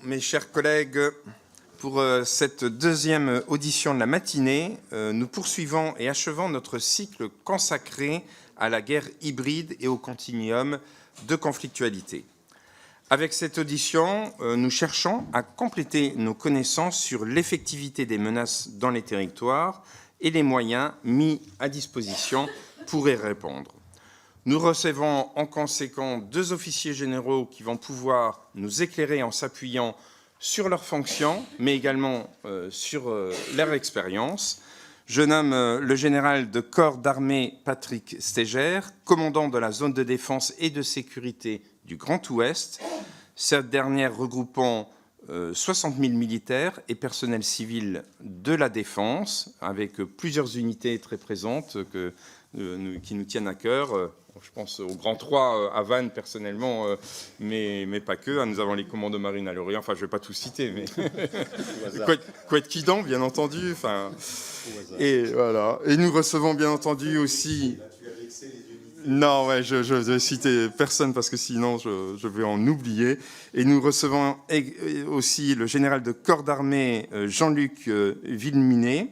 mes chers collègues, pour cette deuxième audition de la matinée, nous poursuivons et achevons notre cycle consacré à la guerre hybride et au continuum de conflictualité. Avec cette audition, nous cherchons à compléter nos connaissances sur l'effectivité des menaces dans les territoires et les moyens mis à disposition pour y répondre. Nous recevons en conséquence 2 officiers généraux qui vont pouvoir nous éclairer en s'appuyant sur leurs fonctions, mais également sur leur expérience. Je nomme le général de corps d'armée Patrick Stégère, commandant de la zone de défense et de sécurité du Grand Ouest, cette dernière regroupant 60 000 militaires et personnels civils de la défense, avec plusieurs unités très présentes qui nous tiennent à cœur. Je pense au Grand 3 à Vannes, personnellement, mais pas que. Nous avons les commandos marines à Lorient. Enfin, je ne vais pas tout citer, mais Couette-Quidan, bien entendu. Enfin, et voilà. Et nous recevons, bien entendu, aussi... Non, ouais, je vais citer personne parce que sinon je vais en oublier. Et nous recevons aussi le général de corps d'armée Jean-Luc Villeminet,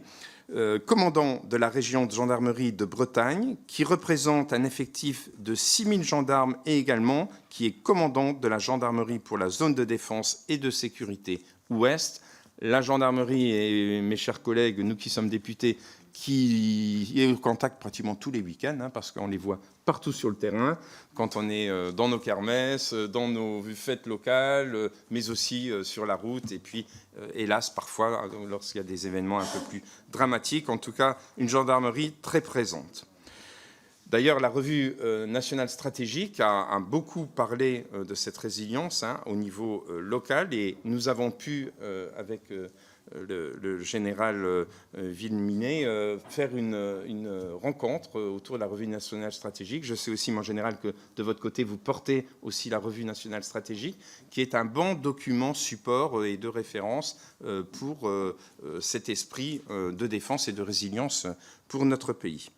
commandant de la région de gendarmerie de Bretagne, qui représente un effectif de 6 000 gendarmes et également qui est commandant de la gendarmerie pour la zone de défense et de sécurité ouest. La gendarmerie et mes chers collègues, nous qui sommes députés, qui est au contact pratiquement tous les week-ends, parce qu'on les voit partout sur le terrain, quand on est dans nos kermesses, dans nos fêtes locales, mais aussi sur la route, et puis, hélas, parfois, lorsqu'il y a des événements un peu plus dramatiques, en tout cas, une gendarmerie très présente. D'ailleurs, la revue nationale stratégique a beaucoup parlé de cette résilience au niveau local, et nous avons pu, avec... le général Villeminet, faire une rencontre autour de la revue nationale stratégique. Je sais aussi, mon général, que de votre côté, vous portez aussi la revue nationale stratégique, qui est un bon document support et de référence pour cet esprit de défense et de résilience pour notre pays.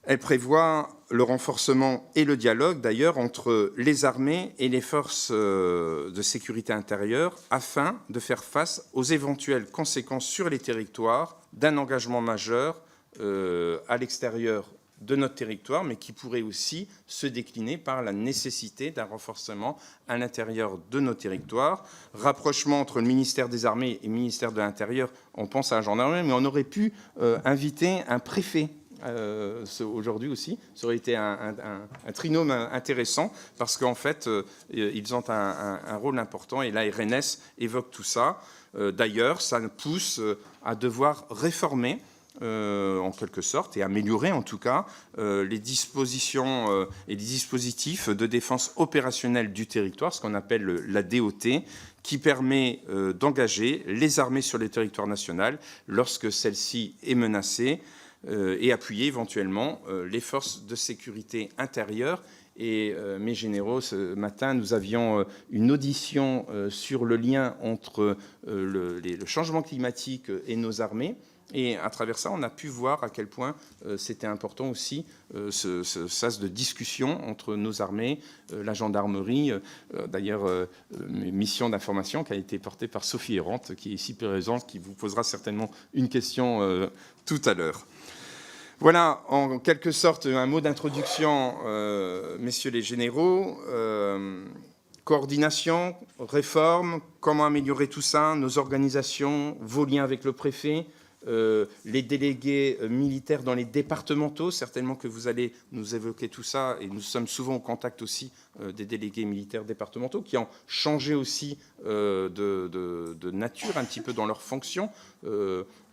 Elle prévoit le renforcement et le dialogue, d'ailleurs, entre les armées et les forces de sécurité intérieure afin de faire face aux éventuelles conséquences sur les territoires d'un engagement majeur à l'extérieur de notre territoire, mais qui pourrait aussi se décliner par la nécessité d'un renforcement à l'intérieur de nos territoires. Rapprochement entre le ministère des Armées et le ministère de l'Intérieur, on pense à la gendarmerie, mais on aurait pu inviter un préfet aujourd'hui aussi. Ça aurait été un trinôme intéressant parce qu'en fait, ils ont un rôle important et la RNS évoque tout ça. D'ailleurs, ça nous pousse à devoir réformer en quelque sorte, et améliorer en tout cas les dispositions et les dispositifs de défense opérationnelle du territoire, ce qu'on appelle la DOT, qui permet d'engager les armées sur le territoire national lorsque celle-ci est menacée, et appuyer éventuellement les forces de sécurité intérieure. Et mes généraux, ce matin, nous avions une audition sur le lien entre le changement climatique et nos armées. Et à travers ça, on a pu voir à quel point c'était important aussi ce sas de discussion entre nos armées, la gendarmerie, d'ailleurs mission d'information qui a été portée par Sophie Errante, qui est ici présente, qui vous posera certainement une question tout à l'heure. Voilà, en quelque sorte, un mot d'introduction, messieurs les généraux. Coordination, réforme, comment améliorer tout ça, nos organisations, vos liens avec le préfet, les délégués militaires dans les départementaux, certainement que vous allez nous évoquer tout ça, et nous sommes souvent au contact aussi des délégués militaires départementaux qui ont changé aussi de nature un petit peu dans leurs fonctions.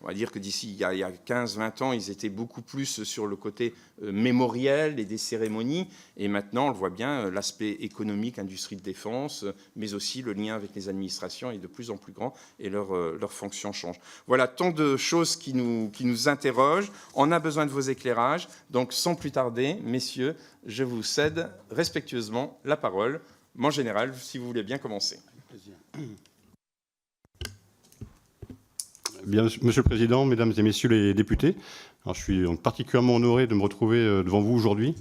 On va dire que d'ici il y a 15-20 ans, ils étaient beaucoup plus sur le côté mémoriel et des cérémonies. Et maintenant, on le voit bien, l'aspect économique, industrie de défense, mais aussi le lien avec les administrations est de plus en plus grand et leur fonction change. Voilà, tant de choses qui nous interrogent. On a besoin de vos éclairages. Donc, sans plus tarder, messieurs, je vous cède respectueusement la parole. Mon général, si vous voulez bien commencer. Bien, Monsieur le Président, Mesdames et Messieurs les députés, alors je suis particulièrement honoré de me retrouver devant vous aujourd'hui.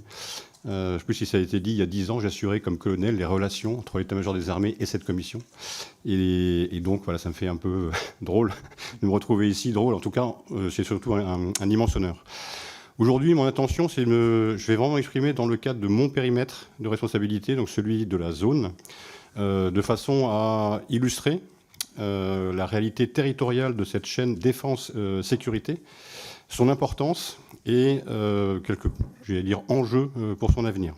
Je ne sais plus si ça a été dit, il y a 10 ans, j'assurais comme colonel les relations entre l'état-major des armées et cette commission. Et donc, voilà, ça me fait un peu drôle de me retrouver ici. Drôle, en tout cas, c'est surtout un immense honneur. Aujourd'hui, mon intention, je vais vraiment exprimer dans le cadre de mon périmètre de responsabilité, donc celui de la zone, de façon à illustrer la réalité territoriale de cette chaîne défense-sécurité, son importance et quelques, j'allais dire, enjeux pour son avenir.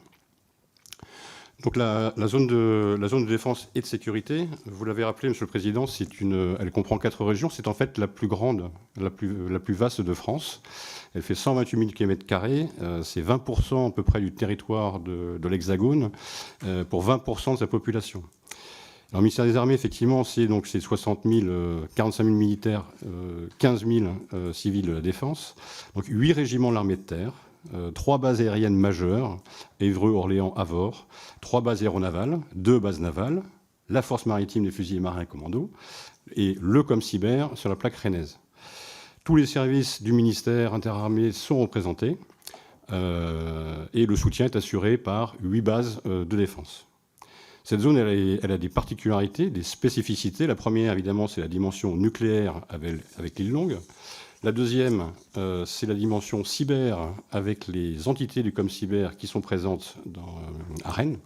Donc la zone de défense et de sécurité, vous l'avez rappelé, Monsieur le Président, elle comprend 4 régions. C'est en fait la plus grande, la plus vaste de France. Elle fait 128 000 km². C'est 20% à peu près du territoire de l'Hexagone pour 20% de sa population. Alors, le ministère des Armées, effectivement, c'est 60 000, 45 000 militaires, 15 000 civils de la défense. Donc 8 régiments de l'armée de terre, 3 bases aériennes majeures, Évreux, Orléans, Avord, 3 bases aéronavales, 2 bases navales, la force maritime des fusiliers marins et commandos, et le ComCyber sur la plaque rennaise. Tous les services du ministère interarmées sont représentés et le soutien est assuré par 8 bases de défense. Cette zone, elle a des particularités, des spécificités. La première, évidemment, c'est la dimension nucléaire avec l'île Longue. La deuxième, c'est la dimension cyber avec les entités du ComCyber qui sont présentes à Rennes.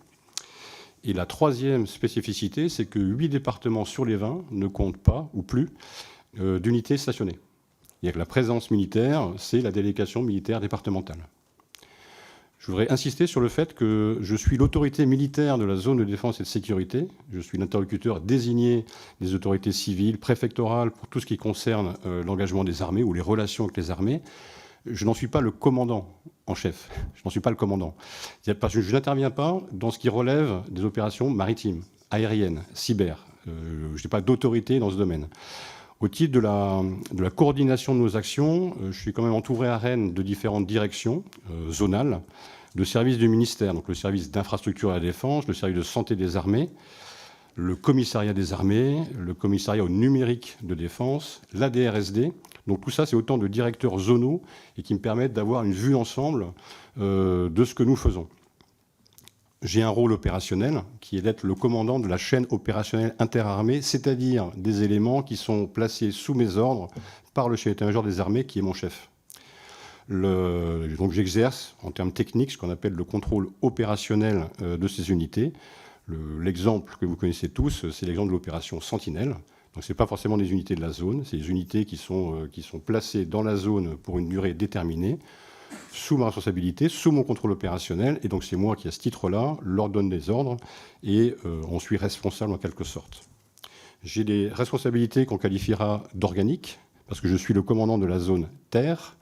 Et la troisième spécificité, c'est que 8 départements sur les 20 ne comptent pas, ou plus, d'unités stationnées. Il y a que la présence militaire, c'est la délégation militaire départementale. Je voudrais insister sur le fait que je suis l'autorité militaire de la zone de défense et de sécurité. Je suis l'interlocuteur désigné des autorités civiles, préfectorales, pour tout ce qui concerne l'engagement des armées ou les relations avec les armées. Je n'en suis pas le commandant en chef. Je n'en suis pas le commandant. Parce que je n'interviens pas dans ce qui relève des opérations maritimes, aériennes, cyber. Je n'ai pas d'autorité dans ce domaine. Au titre de la coordination de nos actions, je suis quand même entouré à Rennes de différentes directions zonales, de services du ministère, donc le service d'infrastructure à la défense, le service de santé des armées, le commissariat des armées, le commissariat au numérique de défense, la DRSD. Donc tout ça, c'est autant de directeurs zonaux et qui me permettent d'avoir une vue ensemble de ce que nous faisons. J'ai un rôle opérationnel qui est d'être le commandant de la chaîne opérationnelle interarmée, c'est-à-dire des éléments qui sont placés sous mes ordres par le chef d'état-major des armées qui est mon chef. Donc j'exerce en termes techniques ce qu'on appelle le contrôle opérationnel de ces unités. L'exemple que vous connaissez tous, c'est l'exemple de l'opération Sentinelle. Donc ce n'est pas forcément des unités de la zone, c'est des unités qui sont placées dans la zone pour une durée déterminée, sous ma responsabilité, sous mon contrôle opérationnel. Et donc c'est moi qui, à ce titre-là, leur donne des ordres et on suis responsable en quelque sorte. J'ai des responsabilités qu'on qualifiera d'organiques, parce que je suis le commandant de la zone terre.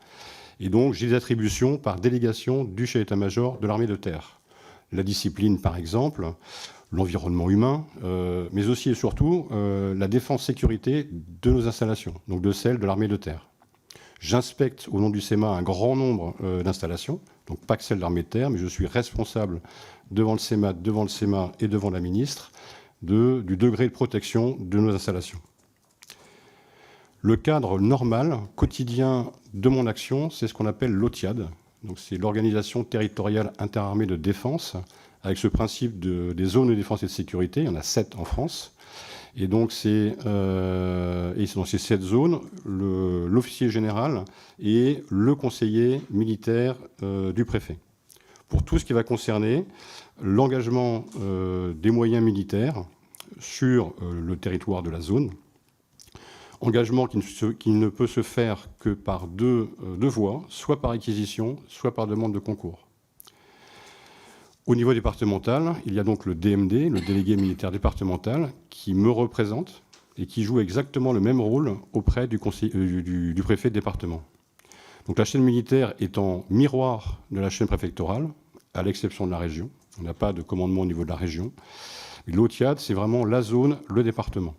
Et donc, j'ai des attributions par délégation du chef d'état-major de l'armée de terre. La discipline, par exemple, l'environnement humain, mais aussi et surtout la défense-sécurité de nos installations, donc de celles de l'armée de terre. J'inspecte au nom du SEMA un grand nombre d'installations, donc pas que celles de l'armée de terre, mais je suis responsable devant le SEMA et devant la ministre du degré de protection de nos installations. Le cadre normal, quotidien de mon action, c'est ce qu'on appelle l'OTIAD. Donc c'est l'Organisation territoriale interarmée de défense, avec ce principe des zones de défense et de sécurité. Il y en a 7 en France. Et donc c'est dans ces 7 zones, l'officier général et le conseiller militaire du préfet. Pour tout ce qui va concerner l'engagement des moyens militaires sur le territoire de la zone, engagement qui ne peut se faire que par deux voies, soit par acquisition, soit par demande de concours. Au niveau départemental, il y a donc le DMD, le délégué militaire départemental, qui me représente et qui joue exactement le même rôle auprès du préfet de département. Donc la chaîne militaire est en miroir de la chaîne préfectorale, à l'exception de la région. On n'a pas de commandement au niveau de la région. L'OTIAD, c'est vraiment la zone, le département.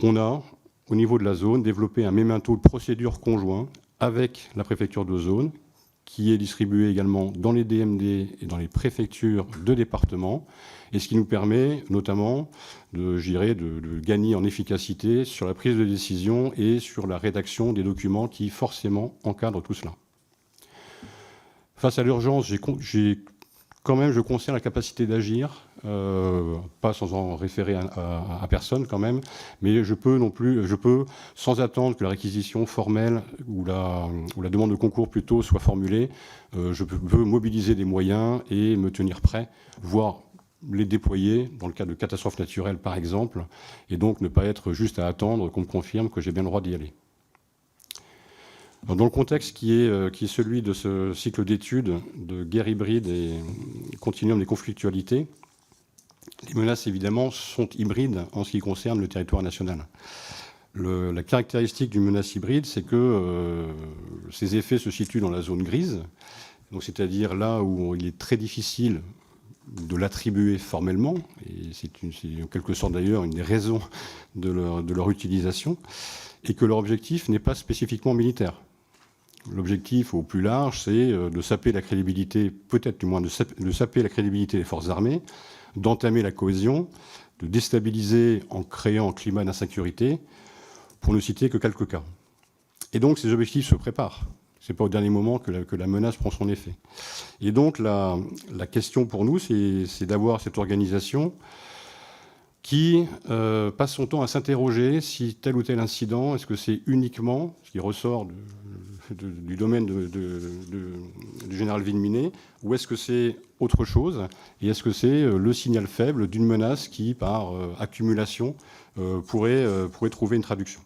On a, au niveau de la zone, développé un mémento de procédure conjoint avec la préfecture de zone, qui est distribué également dans les DMD et dans les préfectures de département, et ce qui nous permet notamment de gagner en efficacité sur la prise de décision et sur la rédaction des documents qui forcément encadrent tout cela. Face à l'urgence, j'ai quand même, je conserve la capacité d'agir, pas sans en référer à personne quand même, mais je peux, sans attendre que la réquisition formelle ou la demande de concours plutôt soit formulée, je peux mobiliser des moyens et me tenir prêt, voire les déployer dans le cas de catastrophes naturelles par exemple, et donc ne pas être juste à attendre qu'on me confirme que j'ai bien le droit d'y aller. Dans le contexte qui est celui de ce cycle d'études de guerre hybride et continuum des conflictualités, les menaces évidemment sont hybrides en ce qui concerne le territoire national. La caractéristique d'une menace hybride, c'est que ses effets se situent dans la zone grise, donc c'est-à-dire là où il est très difficile de l'attribuer formellement, et c'est en quelque sorte d'ailleurs une des raisons de leur utilisation, et que leur objectif n'est pas spécifiquement militaire. L'objectif au plus large, c'est de saper la crédibilité, peut-être du moins de saper la crédibilité des forces armées, d'entamer la cohésion, de déstabiliser en créant un climat d'insécurité, pour ne citer que quelques cas. Et donc ces objectifs se préparent. Ce n'est pas au dernier moment que la menace prend son effet. Et donc la question pour nous, c'est d'avoir cette organisation qui passe son temps à s'interroger si tel ou tel incident, est-ce que c'est uniquement ce qui ressort du domaine du général Villeminay, ou est-ce que c'est autre chose, et est-ce que c'est le signal faible d'une menace qui, par accumulation, pourrait trouver une traduction.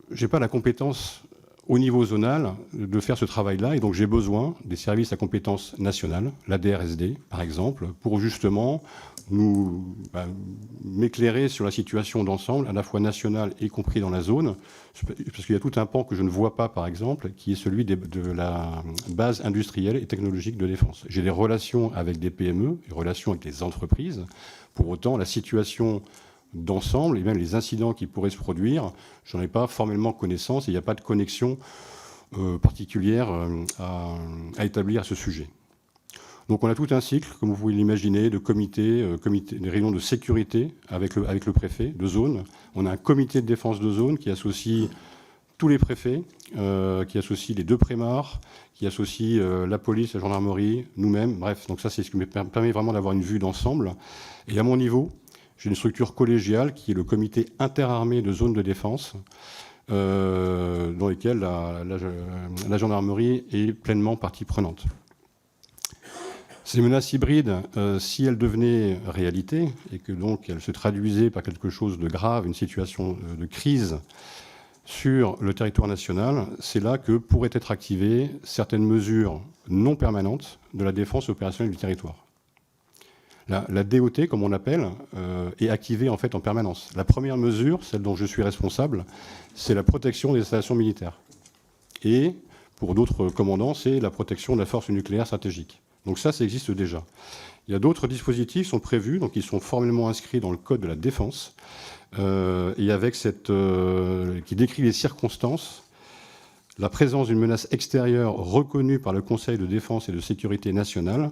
Je n'ai pas la compétence au niveau zonal de faire ce travail-là, et donc j'ai besoin des services à compétence nationale, la DRSD par exemple, pour justement m'éclairer sur la situation d'ensemble, à la fois nationale y compris dans la zone, parce qu'il y a tout un pan que je ne vois pas par exemple, qui est celui de la base industrielle et technologique de défense. J'ai des relations avec des PME, des relations avec des entreprises, pour autant la situation d'ensemble et même les incidents qui pourraient se produire, j'en ai pas formellement connaissance et il n'y a pas de connexion particulière à établir à ce sujet. Donc on a tout un cycle, comme vous pouvez l'imaginer, de comités, des réunions de sécurité avec le préfet de zone. On a un comité de défense de zone qui associe tous les préfets, qui associe les deux prémars, qui associe la police, la gendarmerie, nous-mêmes, bref. Donc ça, c'est ce qui me permet vraiment d'avoir une vue d'ensemble. Et à mon niveau, j'ai une structure collégiale qui est le comité interarmé de zone de défense, dans lequel la gendarmerie est pleinement partie prenante. Ces menaces hybrides, si elles devenaient réalité, et que donc elles se traduisaient par quelque chose de grave, une situation de crise sur le territoire national, c'est là que pourraient être activées certaines mesures non permanentes de la défense opérationnelle du territoire. La DOT, comme on l'appelle, est activée en fait en permanence. La première mesure, celle dont je suis responsable, c'est la protection des installations militaires. Et pour d'autres commandants, c'est la protection de la force nucléaire stratégique. Donc ça existe déjà. Il y a d'autres dispositifs qui sont prévus, donc ils sont formellement inscrits dans le Code de la défense, et avec qui décrit les circonstances, la présence d'une menace extérieure reconnue par le Conseil de défense et de sécurité nationale,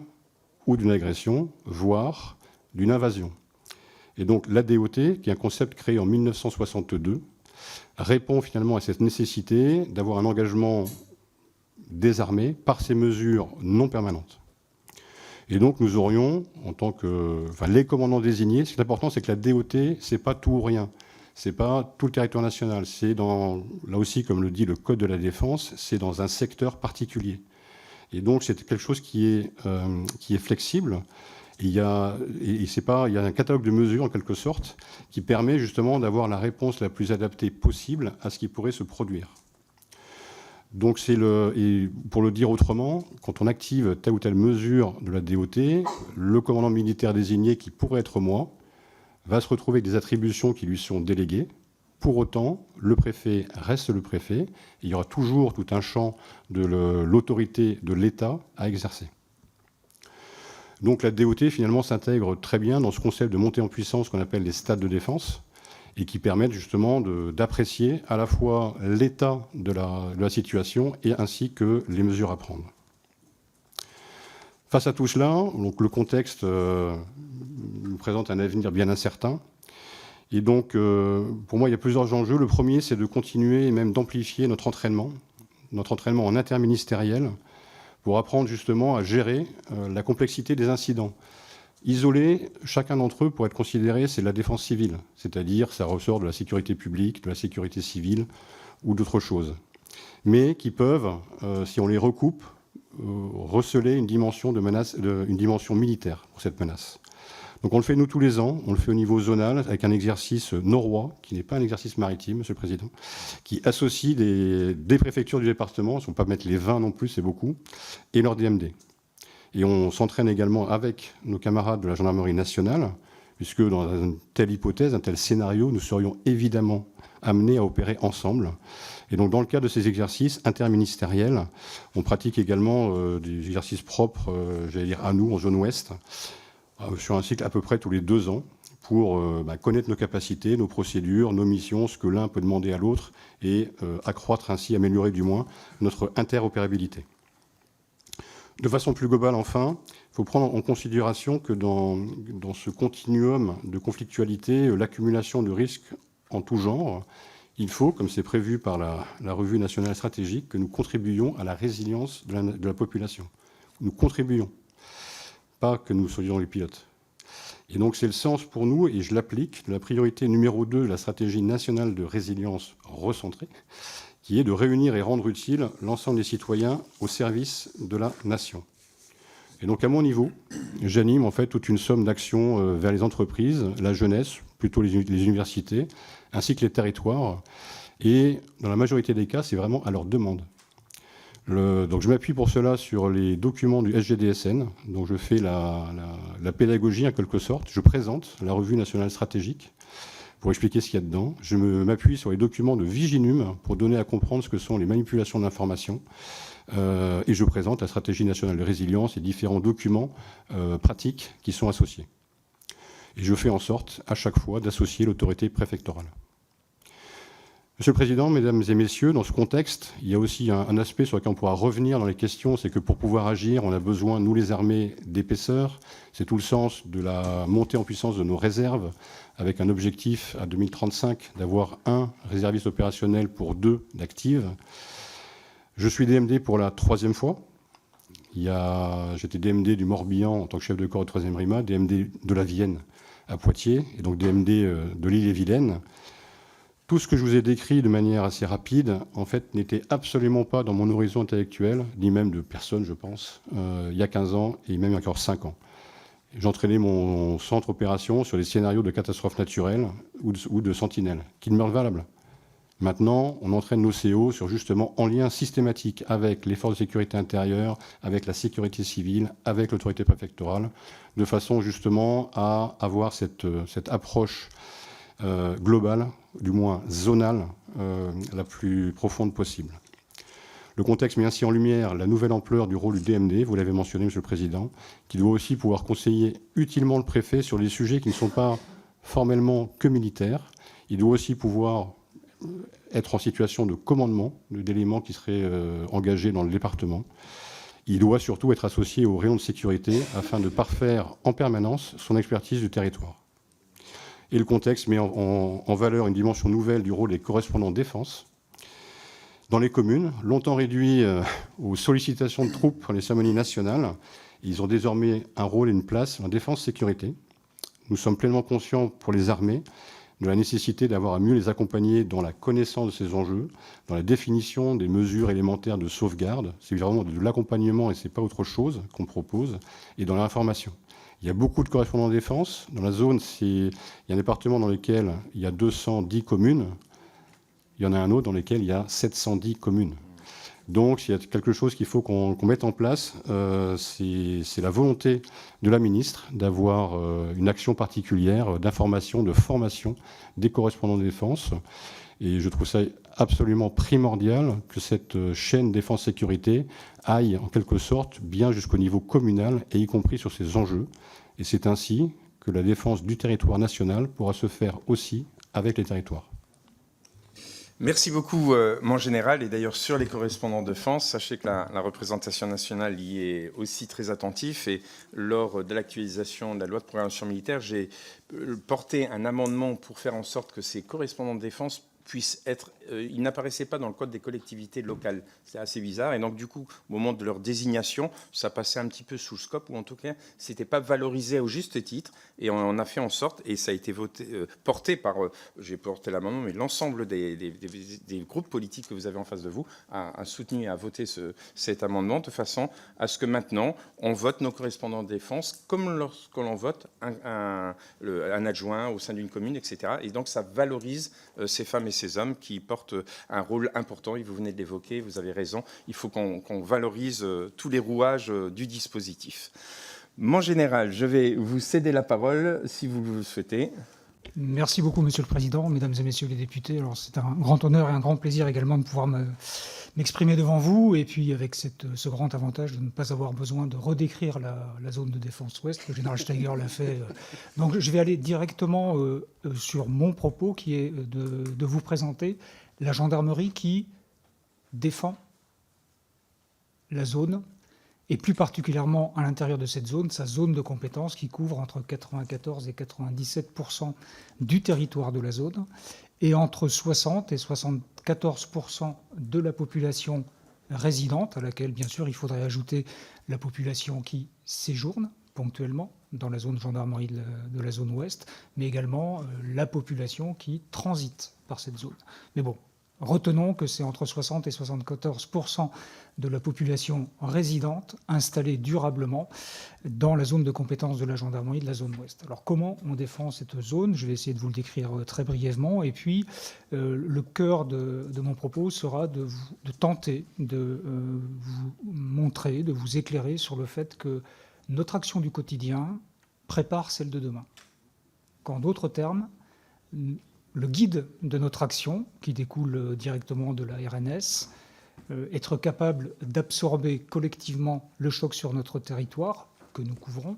ou d'une agression, voire d'une invasion. Et donc la DOT, qui est un concept créé en 1962, répond finalement à cette nécessité d'avoir un engagement des armées par ces mesures non permanentes. Et donc nous aurions, en tant que les commandants désignés, ce qui est important, c'est que la DOT, c'est pas tout ou rien. C'est pas tout le territoire national. C'est là aussi, comme le dit le Code de la défense, c'est dans un secteur particulier. Et donc, c'est quelque chose qui est flexible. Il y a un catalogue de mesures, en quelque sorte, qui permet justement d'avoir la réponse la plus adaptée possible à ce qui pourrait se produire. Donc, et pour le dire autrement, quand on active telle ou telle mesure de la DOT, le commandant militaire désigné, qui pourrait être moi, va se retrouver avec des attributions qui lui sont déléguées. Pour autant, le préfet reste le préfet. Et il y aura toujours tout un champ de l'autorité de l'État à exercer. Donc la DOT, finalement, s'intègre très bien dans ce concept de montée en puissance qu'on appelle les stades de défense et qui permettent justement d'apprécier à la fois l'état de la situation et ainsi que les mesures à prendre. Face à tout cela, donc le contexte nous présente un avenir bien incertain. Et donc, pour moi, il y a plusieurs enjeux. Le premier, c'est de continuer et même d'amplifier notre entraînement notre entraînement en interministériel pour apprendre justement à gérer la complexité des incidents. Isolés, chacun d'entre eux, pour être considéré, c'est de la défense civile, c'est-à-dire ça ressort de la sécurité publique, de la sécurité civile ou d'autres choses, mais qui peuvent, si on les recoupe, receler une dimension de menace, une dimension militaire pour cette menace. Donc on le fait nous tous les ans, on le fait au niveau zonal avec un exercice norrois, qui n'est pas un exercice maritime, Monsieur le Président, qui associe des préfectures du département, il ne faut pas mettre les 20 non plus, c'est beaucoup, et leur DMD. Et on s'entraîne également avec nos camarades de la gendarmerie nationale, puisque dans une telle hypothèse, un tel scénario, nous serions évidemment amenés à opérer ensemble. Et donc dans le cadre de ces exercices interministériels, on pratique également des exercices propres, j'allais dire à nous, en zone ouest, sur un cycle à peu près tous les 2 ans, pour connaître nos capacités, nos procédures, nos missions, ce que l'un peut demander à l'autre, et accroître ainsi, améliorer du moins, notre interopérabilité. De façon plus globale, enfin, il faut prendre en considération que dans ce continuum de conflictualité, l'accumulation de risques en tout genre, il faut, comme c'est prévu par la Revue nationale stratégique, que nous contribuions à la résilience de la population. Nous contribuons, pas que nous soyons les pilotes. Et donc c'est le sens pour nous, et je l'applique, de la priorité numéro 2 de la stratégie nationale de résilience recentrée, qui est de réunir et rendre utile l'ensemble des citoyens au service de la nation. Et donc à mon niveau, j'anime en fait toute une somme d'actions vers les entreprises, la jeunesse, plutôt les universités, ainsi que les territoires. Et dans la majorité des cas, c'est vraiment à leur demande. Donc je m'appuie pour cela sur les documents du SGDSN, dont je fais la pédagogie en quelque sorte. Je présente la Revue nationale stratégique pour expliquer ce qu'il y a dedans. Je m'appuie sur les documents de Viginum pour donner à comprendre ce que sont les manipulations d'informations. Et je présente la stratégie nationale de résilience et différents documents pratiques qui sont associés. Et je fais en sorte, à chaque fois, d'associer l'autorité préfectorale. Monsieur le Président, Mesdames et Messieurs, dans ce contexte, il y a aussi un aspect sur lequel on pourra revenir dans les questions, c'est que pour pouvoir agir, on a besoin, nous les armées, d'épaisseur. C'est tout le sens de la montée en puissance de nos réserves, avec un objectif à 2035 d'avoir 1 réserviste opérationnel pour 2 d'actifs. Je suis DMD pour la 3e fois. J'étais DMD du Morbihan en tant que chef de corps au 3e RIMA, DMD de la Vienne à Poitiers, et donc DMD de l'Île-et-Vilaine. Tout ce que je vous ai décrit de manière assez rapide, en fait, n'était absolument pas dans mon horizon intellectuel, ni même de personne, je pense, il y a 15 ans et même encore 5 ans. J'entraînais mon centre opération sur les scénarios de catastrophes naturelles ou de sentinelles, qui demeurent valables. Maintenant, on entraîne nos CO sur justement en lien systématique avec les forces de sécurité intérieure, avec la sécurité civile, avec l'autorité préfectorale, de façon justement à avoir cette approche globale, du moins zonale, la plus profonde possible. Le contexte met ainsi en lumière la nouvelle ampleur du rôle du DMD, vous l'avez mentionné, Monsieur le Président, qui doit aussi pouvoir conseiller utilement le préfet sur des sujets qui ne sont pas formellement que militaires. Il doit aussi pouvoir être en situation de commandement d'éléments qui seraient engagés dans le département. Il doit surtout être associé au rayon de sécurité afin de parfaire en permanence son expertise du territoire. Et le contexte met en valeur une dimension nouvelle du rôle des correspondants défense. Dans les communes, longtemps réduits aux sollicitations de troupes pour les cérémonies nationales, ils ont désormais un rôle et une place en défense-sécurité. Nous sommes pleinement conscients pour les armées de la nécessité d'avoir à mieux les accompagner dans la connaissance de ces enjeux, dans la définition des mesures élémentaires de sauvegarde. C'est vraiment de l'accompagnement et ce n'est pas autre chose qu'on propose, et dans l'information. Il y a beaucoup de correspondants de défense. Dans la zone, il y a un département dans lequel il y a 210 communes. Il y en a un autre dans lequel il y a 710 communes. Donc, il y a quelque chose qu'il faut qu'on mette en place. C'est la volonté de la ministre d'avoir une action particulière d'information, de formation des correspondants de défense. Et je trouve ça absolument primordial que cette chaîne défense-sécurité aille en quelque sorte bien jusqu'au niveau communal et y compris sur ces enjeux. Et c'est ainsi que la défense du territoire national pourra se faire aussi avec les territoires. Merci beaucoup, mon général. Et d'ailleurs, sur les correspondants de défense, sachez que la représentation nationale y est aussi très attentive. Et lors de l'actualisation de la loi de programmation militaire, j'ai porté un amendement pour faire en sorte que ces correspondants de défense puissent être ils n'apparaissaient pas dans le code des collectivités locales. C'est assez bizarre. Et donc, du coup, au moment de leur désignation, ça passait un petit peu sous le scope, ou en tout cas, c'était pas valorisé au juste titre. Et on a fait en sorte, et ça a été voté, porté par, j'ai porté l'amendement, mais l'ensemble des groupes politiques que vous avez en face de vous a soutenu et a voté cet amendement, de façon à ce que maintenant, on vote nos correspondants de défense comme lorsque l'on vote un adjoint au sein d'une commune, etc. Et donc, ça valorise ces femmes et ces hommes qui portent un rôle important. Et vous venez de l'évoquer, vous avez raison. Il faut qu'on valorise tous les rouages du dispositif. Mon général, je vais vous céder la parole si vous le souhaitez. Merci beaucoup, Monsieur le Président, Mesdames et Messieurs les députés. Alors, c'est un grand honneur et un grand plaisir également de pouvoir m'exprimer devant vous, et puis avec ce grand avantage de ne pas avoir besoin de redécrire la zone de défense ouest. Le général Steiger l'a fait. Donc, je vais aller directement sur mon propos, qui est de vous présenter la gendarmerie qui défend la zone, et plus particulièrement à l'intérieur de cette zone, sa zone de compétence qui couvre entre 94 et 97% du territoire de la zone, et entre 60 et 74% de la population résidente, à laquelle, bien sûr, il faudrait ajouter la population qui séjourne ponctuellement dans la zone gendarmerie de la zone ouest, mais également la population qui transite par cette zone. Mais bon, retenons que c'est entre 60 et 74% de la population résidente installée durablement dans la zone de compétence de la gendarmerie de la zone ouest. Alors comment on défend cette zone? Je vais essayer de vous le décrire très brièvement. Et puis le cœur de mon propos sera de tenter de vous montrer, de vous éclairer sur le fait que notre action du quotidien prépare celle de demain. Qu'en d'autres termes, le guide de notre action, qui découle directement de la RNS, être capable d'absorber collectivement le choc sur notre territoire que nous couvrons,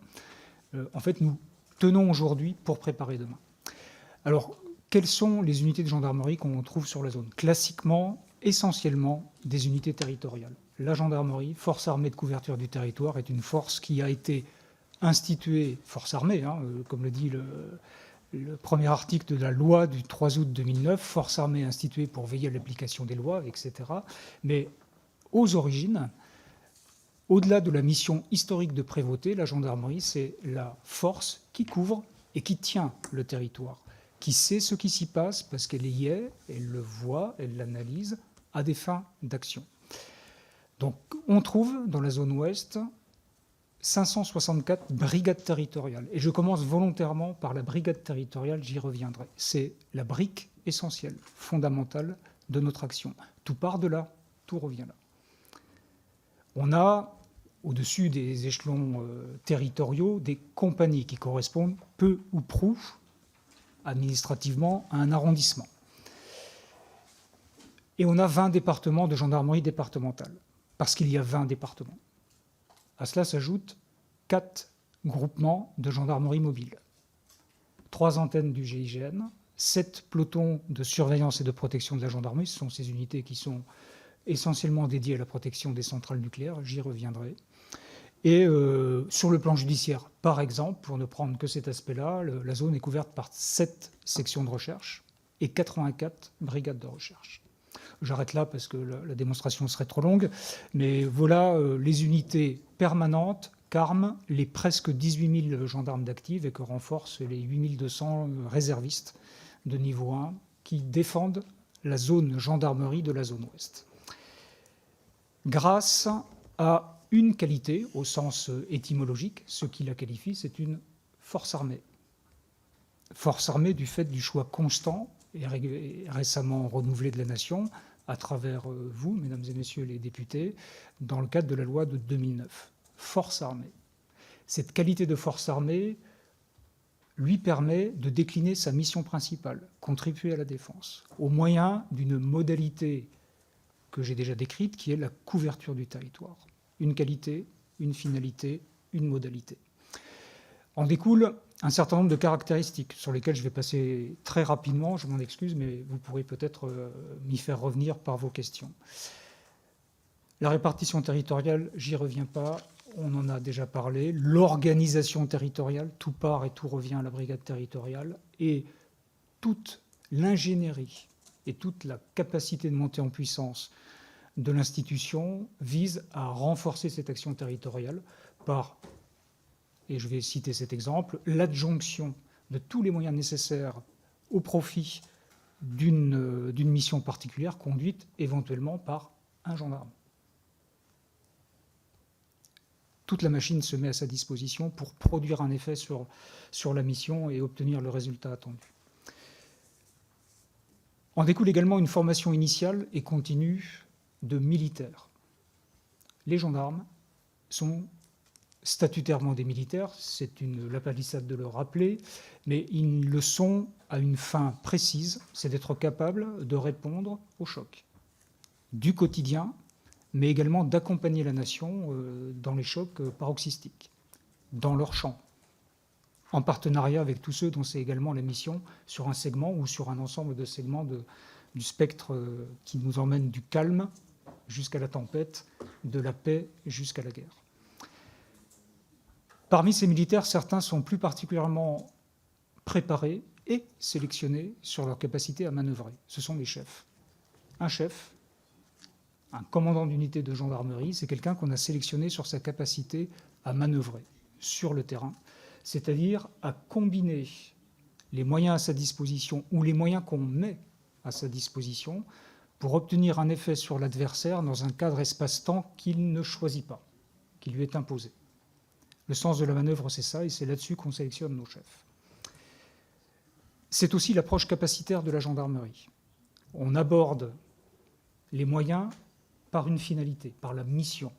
en fait, nous tenons aujourd'hui pour préparer demain. Alors, quelles sont les unités de gendarmerie qu'on trouve sur la zone? Classiquement, essentiellement, des unités territoriales. La gendarmerie, force armée de couverture du territoire, est une force qui a été instituée, force armée, comme le dit le premier article de la loi du 3 août 2009, force armée instituée pour veiller à l'application des lois, etc. Mais aux origines, au-delà de la mission historique de prévôté, la gendarmerie, c'est la force qui couvre et qui tient le territoire, qui sait ce qui s'y passe parce qu'elle y est, elle le voit, elle l'analyse à des fins d'action. Donc on trouve dans la zone ouest 564 brigades territoriales. Et je commence volontairement par la brigade territoriale, j'y reviendrai. C'est la brique essentielle, fondamentale de notre action. Tout part de là, tout revient là. On a, au-dessus des échelons territoriaux, des compagnies qui correspondent peu ou prou, administrativement, à un arrondissement. Et on a 20 départements de gendarmerie départementale, parce qu'il y a 20 départements. À cela s'ajoutent 4 groupements de gendarmerie mobile, 3 antennes du GIGN, 7 pelotons de surveillance et de protection de la gendarmerie. Ce sont ces unités qui sont essentiellement dédiées à la protection des centrales nucléaires, j'y reviendrai. Et sur le plan judiciaire, par exemple, pour ne prendre que cet aspect-là, la zone est couverte par 7 sections de recherche et 84 brigades de recherche. J'arrête là parce que la démonstration serait trop longue, mais voilà les unités permanentes qu'arment les presque 18 000 gendarmes d'active et que renforcent les 8 200 réservistes de niveau 1 qui défendent la zone gendarmerie de la zone ouest. Grâce à une qualité, au sens étymologique, ce qui la qualifie, c'est une force armée. Force armée du fait du choix constant et récemment renouvelé de la nation, à travers vous, mesdames et messieurs les députés, dans le cadre de la loi de 2009. Force armée. Cette qualité de force armée lui permet de décliner sa mission principale, contribuer à la défense, au moyen d'une modalité que j'ai déjà décrite, qui est la couverture du territoire. Une qualité, une finalité, une modalité. En découle un certain nombre de caractéristiques sur lesquelles je vais passer très rapidement, je m'en excuse, mais vous pourrez peut-être m'y faire revenir par vos questions. La répartition territoriale, j'y reviens pas, on en a déjà parlé. L'organisation territoriale, tout part et tout revient à la brigade territoriale, et toute l'ingénierie et toute la capacité de montée en puissance de l'institution vise à renforcer cette action territoriale par, et je vais citer cet exemple, l'adjonction de tous les moyens nécessaires au profit d'une mission particulière conduite éventuellement par un gendarme. Toute la machine se met à sa disposition pour produire un effet sur la mission et obtenir le résultat attendu. En découle également une formation initiale et continue de militaires. Les gendarmes sont statutairement des militaires, c'est la palissade de le rappeler, mais ils le sont à une fin précise, c'est d'être capable de répondre aux chocs du quotidien, mais également d'accompagner la nation dans les chocs paroxystiques, dans leur champ, en partenariat avec tous ceux dont c'est également la mission sur un segment ou sur un ensemble de segments du spectre qui nous emmène du calme jusqu'à la tempête, de la paix jusqu'à la guerre. Parmi ces militaires, certains sont plus particulièrement préparés et sélectionnés sur leur capacité à manœuvrer. Ce sont les chefs. Un chef, un commandant d'unité de gendarmerie, c'est quelqu'un qu'on a sélectionné sur sa capacité à manœuvrer sur le terrain, c'est-à-dire à combiner les moyens à sa disposition ou les moyens qu'on met à sa disposition pour obtenir un effet sur l'adversaire dans un cadre espace-temps qu'il ne choisit pas, qui lui est imposé. Le sens de la manœuvre, c'est ça, et c'est là-dessus qu'on sélectionne nos chefs. C'est aussi l'approche capacitaire de la gendarmerie. On aborde les moyens par une finalité, par la mission.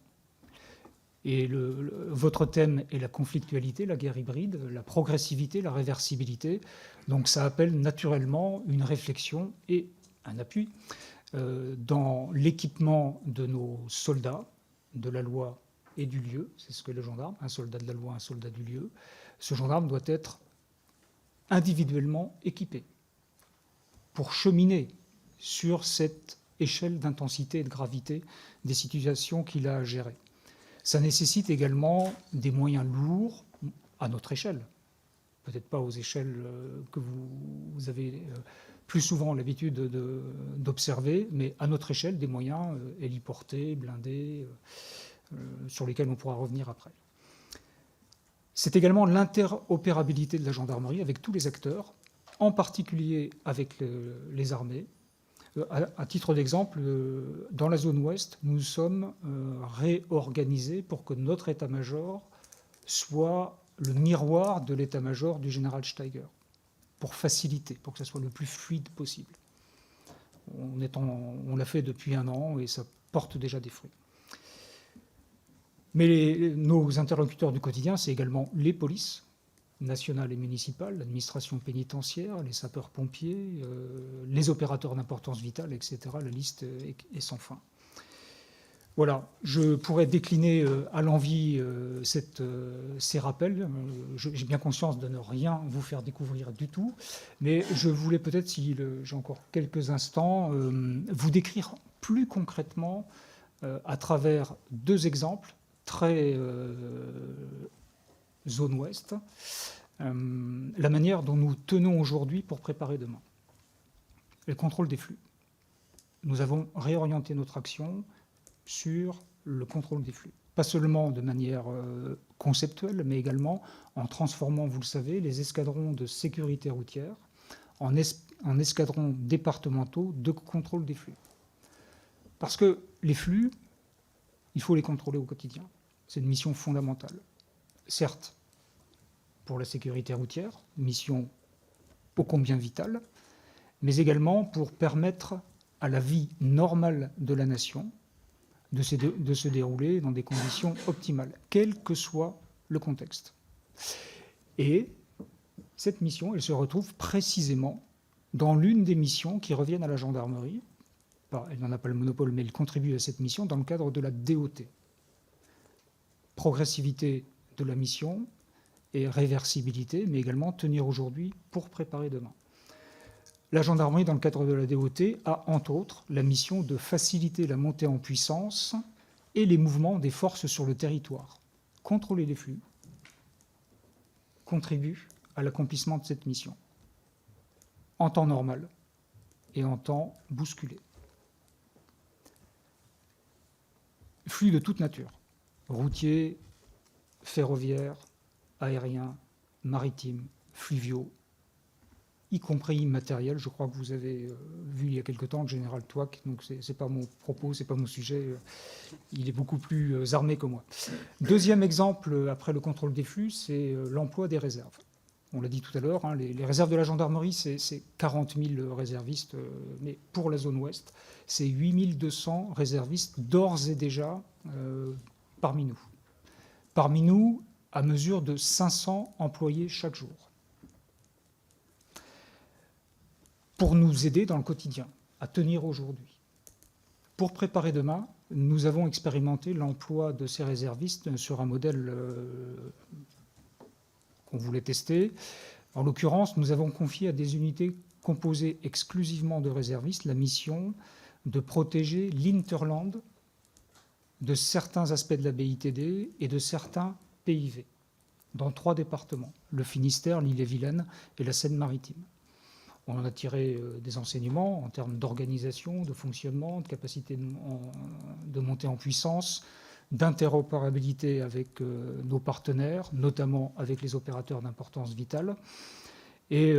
Et votre thème est la conflictualité, la guerre hybride, la progressivité, la réversibilité. Donc ça appelle naturellement une réflexion et un appui dans l'équipement de nos soldats, de la loi et du lieu. C'est ce que le gendarme, un soldat de la loi, un soldat du lieu. Ce gendarme doit être individuellement équipé pour cheminer sur cette échelle d'intensité et de gravité des situations qu'il a à gérer. Ça nécessite également des moyens lourds à notre échelle, peut-être pas aux échelles que vous avez plus souvent l'habitude d'observer, mais à notre échelle, des moyens héliportés, blindés, sur lesquels on pourra revenir après. C'est également l'interopérabilité de la gendarmerie avec tous les acteurs, en particulier avec les armées. À titre d'exemple, dans la zone ouest, nous sommes réorganisés pour que notre état-major soit le miroir de l'état-major du général Steiger, pour faciliter, pour que ça soit le plus fluide possible. On l'a fait depuis 1 an et ça porte déjà des fruits. Mais nos interlocuteurs du quotidien, c'est également les polices nationales et municipales, l'administration pénitentiaire, les sapeurs-pompiers, les opérateurs d'importance vitale, etc. La liste est sans fin. Voilà, je pourrais décliner à l'envi ces rappels. J'ai bien conscience de ne rien vous faire découvrir du tout, mais je voulais peut-être, si j'ai encore quelques instants, vous décrire plus concrètement, à travers 2 exemples, très zone ouest, la manière dont nous tenons aujourd'hui pour préparer demain. Le contrôle des flux. Nous avons réorienté notre action sur le contrôle des flux. Pas seulement de manière conceptuelle, mais également en transformant, vous le savez, les escadrons de sécurité routière en escadrons départementaux de contrôle des flux. Parce que les flux, il faut les contrôler au quotidien. C'est une mission fondamentale. Certes, pour la sécurité routière, mission ô combien vitale, mais également pour permettre à la vie normale de la nation de se dérouler dans des conditions optimales, quel que soit le contexte. Et cette mission, elle se retrouve précisément dans l'une des missions qui reviennent à la gendarmerie. Elle n'en a pas le monopole, mais elle contribue à cette mission dans le cadre de la DOT. Progressivité de la mission et réversibilité, mais également tenir aujourd'hui pour préparer demain. La gendarmerie, dans le cadre de la DOT, a entre autres la mission de faciliter la montée en puissance et les mouvements des forces sur le territoire. Contrôler les flux contribue à l'accomplissement de cette mission en temps normal et en temps bousculé. Flux de toute nature, routiers, ferroviaires, aériens, maritimes, fluviaux, y compris immatériels. Je crois que vous avez vu il y a quelque temps le général Touac, donc c'est pas mon propos, c'est pas mon sujet. Il est beaucoup plus armé que moi. Deuxième exemple, après le contrôle des flux, c'est l'emploi des réserves. On l'a dit tout à l'heure, hein, les réserves de la gendarmerie, c'est 40 000 réservistes, mais pour la zone ouest, c'est 8 200 réservistes d'ores et déjà parmi nous. Parmi nous, à mesure de 500 employés chaque jour. Pour nous aider dans le quotidien, à tenir aujourd'hui. Pour préparer demain, nous avons expérimenté l'emploi de ces réservistes sur un modèle qu'on voulait tester. En l'occurrence, nous avons confié à des unités composées exclusivement de réservistes la mission de protéger l'Hinterland de certains aspects de la BITD et de certains PIV, dans 3 départements, le Finistère, l'Ille-et-Vilaine et la Seine-Maritime. On en a tiré des enseignements en termes d'organisation, de fonctionnement, de capacité de montée en puissance, d'interopérabilité avec nos partenaires, notamment avec les opérateurs d'importance vitale. Et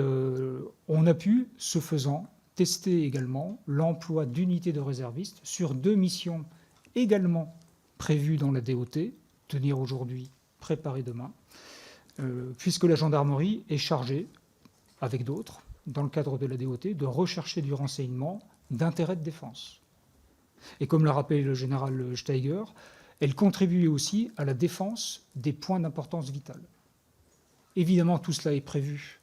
on a pu, ce faisant, tester également l'emploi d'unités de réservistes sur 2 missions également prévues dans la DOT, tenir aujourd'hui, préparer demain, puisque la gendarmerie est chargée, avec d'autres, dans le cadre de la DOT, de rechercher du renseignement d'intérêt de défense. Et comme l'a rappelé le général Steiger, elle contribue aussi à la défense des points d'importance vitale. Évidemment, tout cela est prévu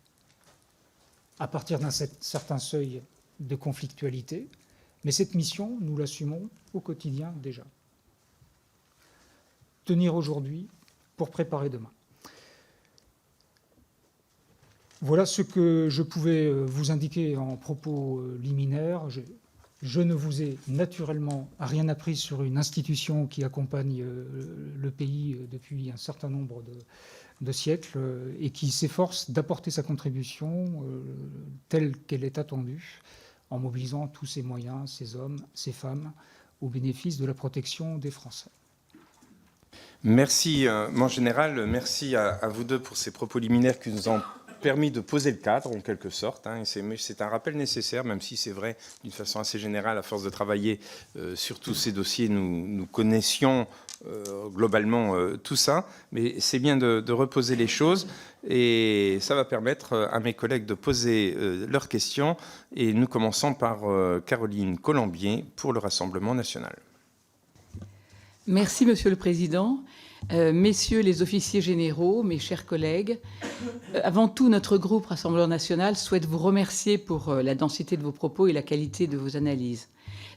à partir d'un certain seuil de conflictualité, mais cette mission, nous l'assumons au quotidien déjà. Tenir aujourd'hui pour préparer demain. Voilà ce que je pouvais vous indiquer en propos liminaires. Je ne vous ai naturellement rien appris sur une institution qui accompagne le pays depuis un certain nombre de siècles et qui s'efforce d'apporter sa contribution telle qu'elle est attendue en mobilisant tous ses moyens, ses hommes, ses femmes, au bénéfice de la protection des Français. Merci, mon général. Merci à vous deux pour ces propos liminaires qui nous ont permis de poser le cadre, en quelque sorte. Hein, c'est un rappel nécessaire, même si c'est vrai, d'une façon assez générale, à force de travailler sur tous ces dossiers, nous connaissions globalement tout ça. Mais c'est bien de reposer les choses. Et ça va permettre à mes collègues de poser leurs questions. Et nous commençons par Caroline Colombier pour le Rassemblement national. Merci, Monsieur le Président. Messieurs les officiers généraux, mes chers collègues, avant tout, notre groupe Rassemblement national souhaite vous remercier pour la densité de vos propos et la qualité de vos analyses.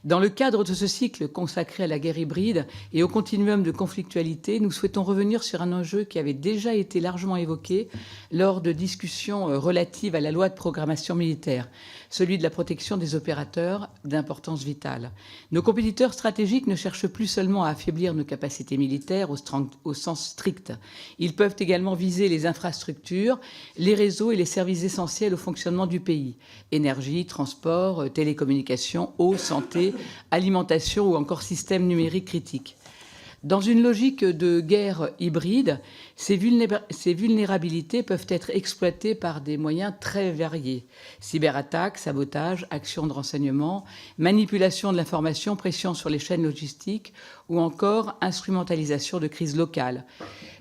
Dans le cadre de ce cycle consacré à la guerre hybride et au continuum de conflictualité, nous souhaitons revenir sur un enjeu qui avait déjà été largement évoqué lors de discussions relatives à la loi de programmation militaire, celui de la protection des opérateurs d'importance vitale. Nos compétiteurs stratégiques ne cherchent plus seulement à affaiblir nos capacités militaires au sens strict. Ils peuvent également viser les infrastructures, les réseaux et les services essentiels au fonctionnement du pays. Énergie, transport, télécommunications, eau, santé, alimentation ou encore système numérique critique. Dans une logique de guerre hybride, ces vulnérabilités peuvent être exploitées par des moyens très variés. Cyberattaques, sabotage, actions de renseignement, manipulation de l'information, pression sur les chaînes logistiques ou encore instrumentalisation de crises locales.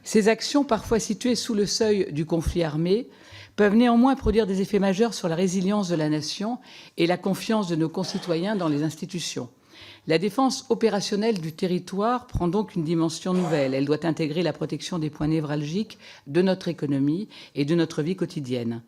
Ces actions, parfois situées sous le seuil du conflit armé, peuvent néanmoins produire des effets majeurs sur la résilience de la nation et la confiance de nos concitoyens dans les institutions. La défense opérationnelle du territoire prend donc une dimension nouvelle. Elle doit intégrer la protection des points névralgiques de notre économie et de notre vie quotidienne.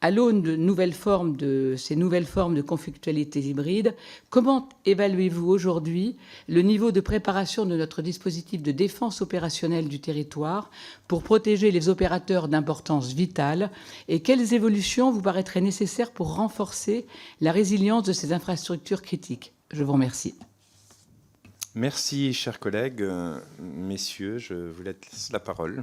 À l'aune de ces nouvelles formes de conflictualité hybride, comment évaluez-vous aujourd'hui le niveau de préparation de notre dispositif de défense opérationnelle du territoire pour protéger les opérateurs d'importance vitale et quelles évolutions vous paraîtraient nécessaires pour renforcer la résilience de ces infrastructures critiques? Je vous remercie. Merci, chers collègues. Messieurs, je vous laisse la parole.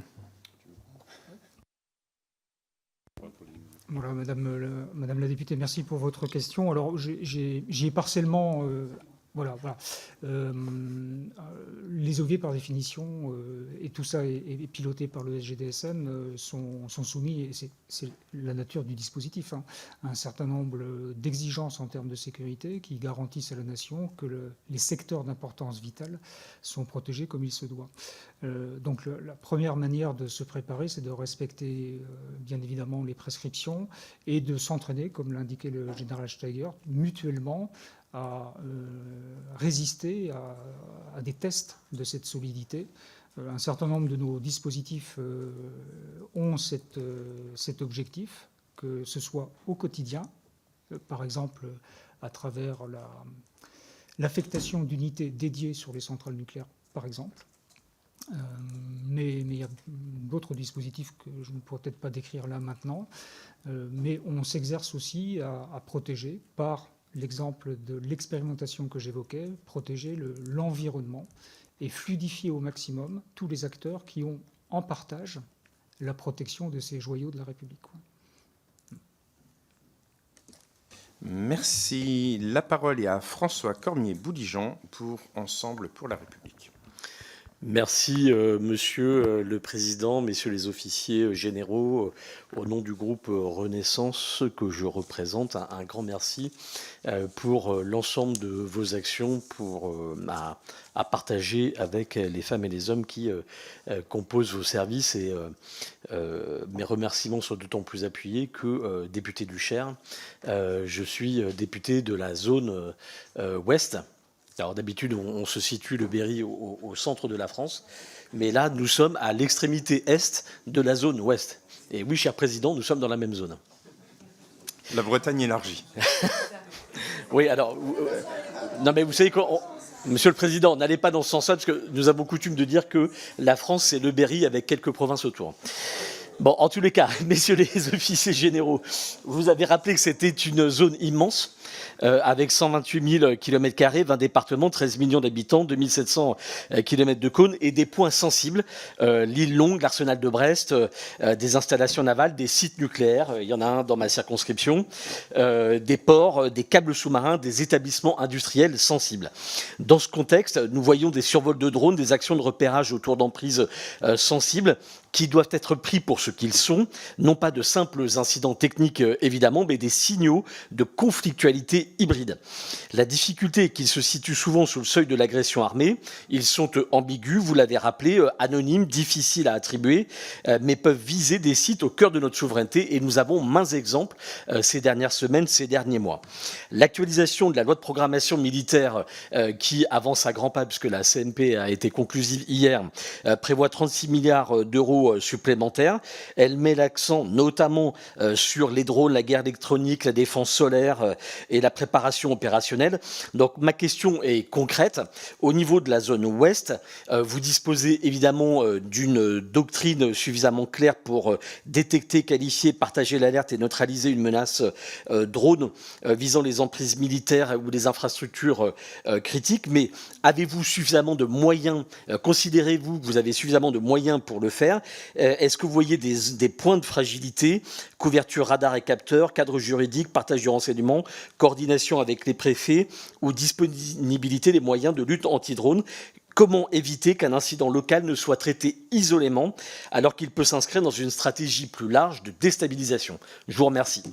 Voilà, Madame la députée, merci pour votre question. Alors, j'y ai partiellement... Voilà. Les OV, par définition, et tout ça est piloté par le SGDSN, sont soumis, et c'est la nature du dispositif, hein, à un certain nombre d'exigences en termes de sécurité qui garantissent à la nation que les secteurs d'importance vitale sont protégés comme il se doit. Donc la première manière de se préparer, c'est de respecter bien évidemment les prescriptions et de s'entraîner, comme l'indiquait le général Steiger, mutuellement à résister à des tests de cette solidité. Un certain nombre de nos dispositifs ont cet objectif, que ce soit au quotidien, par exemple à travers l'affectation d'unités dédiées sur les centrales nucléaires, par exemple. Mais il y a d'autres dispositifs que je ne pourrais peut-être pas décrire là maintenant, mais on s'exerce aussi à protéger par l'exemple de l'expérimentation que j'évoquais, protéger l'environnement et fluidifier au maximum tous les acteurs qui ont en partage la protection de ces joyaux de la République. Merci. La parole est à François Cormier-Boudigeon pour Ensemble pour la République. Merci, Monsieur le Président, Messieurs les officiers généraux. Au nom du groupe Renaissance que je représente, un grand merci pour l'ensemble de vos actions à partager avec les femmes et les hommes qui composent vos services. Et mes remerciements sont d'autant plus appuyés que député du Cher, je suis député de la zone ouest. Alors d'habitude, on se situe le Berry au centre de la France, mais là, nous sommes à l'extrémité est de la zone ouest. Et oui, cher Président, nous sommes dans la même zone. La Bretagne élargie. Oui, alors... non, mais vous savez quoi, Monsieur le Président, n'allez pas dans ce sens-là, parce que nous avons coutume de dire que la France, c'est le Berry avec quelques provinces autour. Bon, en tous les cas, messieurs les officiers généraux, vous avez rappelé que c'était une zone immense, avec 128 000 km², 20 départements, 13 millions d'habitants, 2700 km de cône et des points sensibles, l'île Longue, l'arsenal de Brest, des installations navales, des sites nucléaires, il y en a un dans ma circonscription, des ports, des câbles sous-marins, des établissements industriels sensibles. Dans ce contexte, nous voyons des survols de drones, des actions de repérage autour d'emprises sensibles, qui doivent être pris pour ce qu'ils sont, non pas de simples incidents techniques évidemment, mais des signaux de conflictualité hybride. La difficulté est qu'ils se situent souvent sous le seuil de l'agression armée, ils sont ambigus, vous l'avez rappelé, anonymes, difficiles à attribuer, mais peuvent viser des sites au cœur de notre souveraineté, et nous avons maints exemples ces dernières semaines, ces derniers mois. L'actualisation de la loi de programmation militaire qui avance à grands pas, puisque la CMP a été conclusive hier, prévoit 36 milliards d'euros supplémentaires. Elle met l'accent notamment sur les drones, la guerre électronique, la défense solaire et la préparation opérationnelle. Donc ma question est concrète. Au niveau de la zone ouest, vous disposez évidemment d'une doctrine suffisamment claire pour détecter, qualifier, partager l'alerte et neutraliser une menace drone visant les emprises militaires ou les infrastructures critiques. Mais avez-vous suffisamment de moyens, considérez-vous que vous avez suffisamment de moyens pour le faire? Est-ce que vous voyez des points de fragilité, couverture radar et capteurs, cadre juridique, partage du renseignement, coordination avec les préfets ou disponibilité des moyens de lutte anti-drone? Comment éviter qu'un incident local ne soit traité isolément alors qu'il peut s'inscrire dans une stratégie plus large de déstabilisation? Je vous remercie.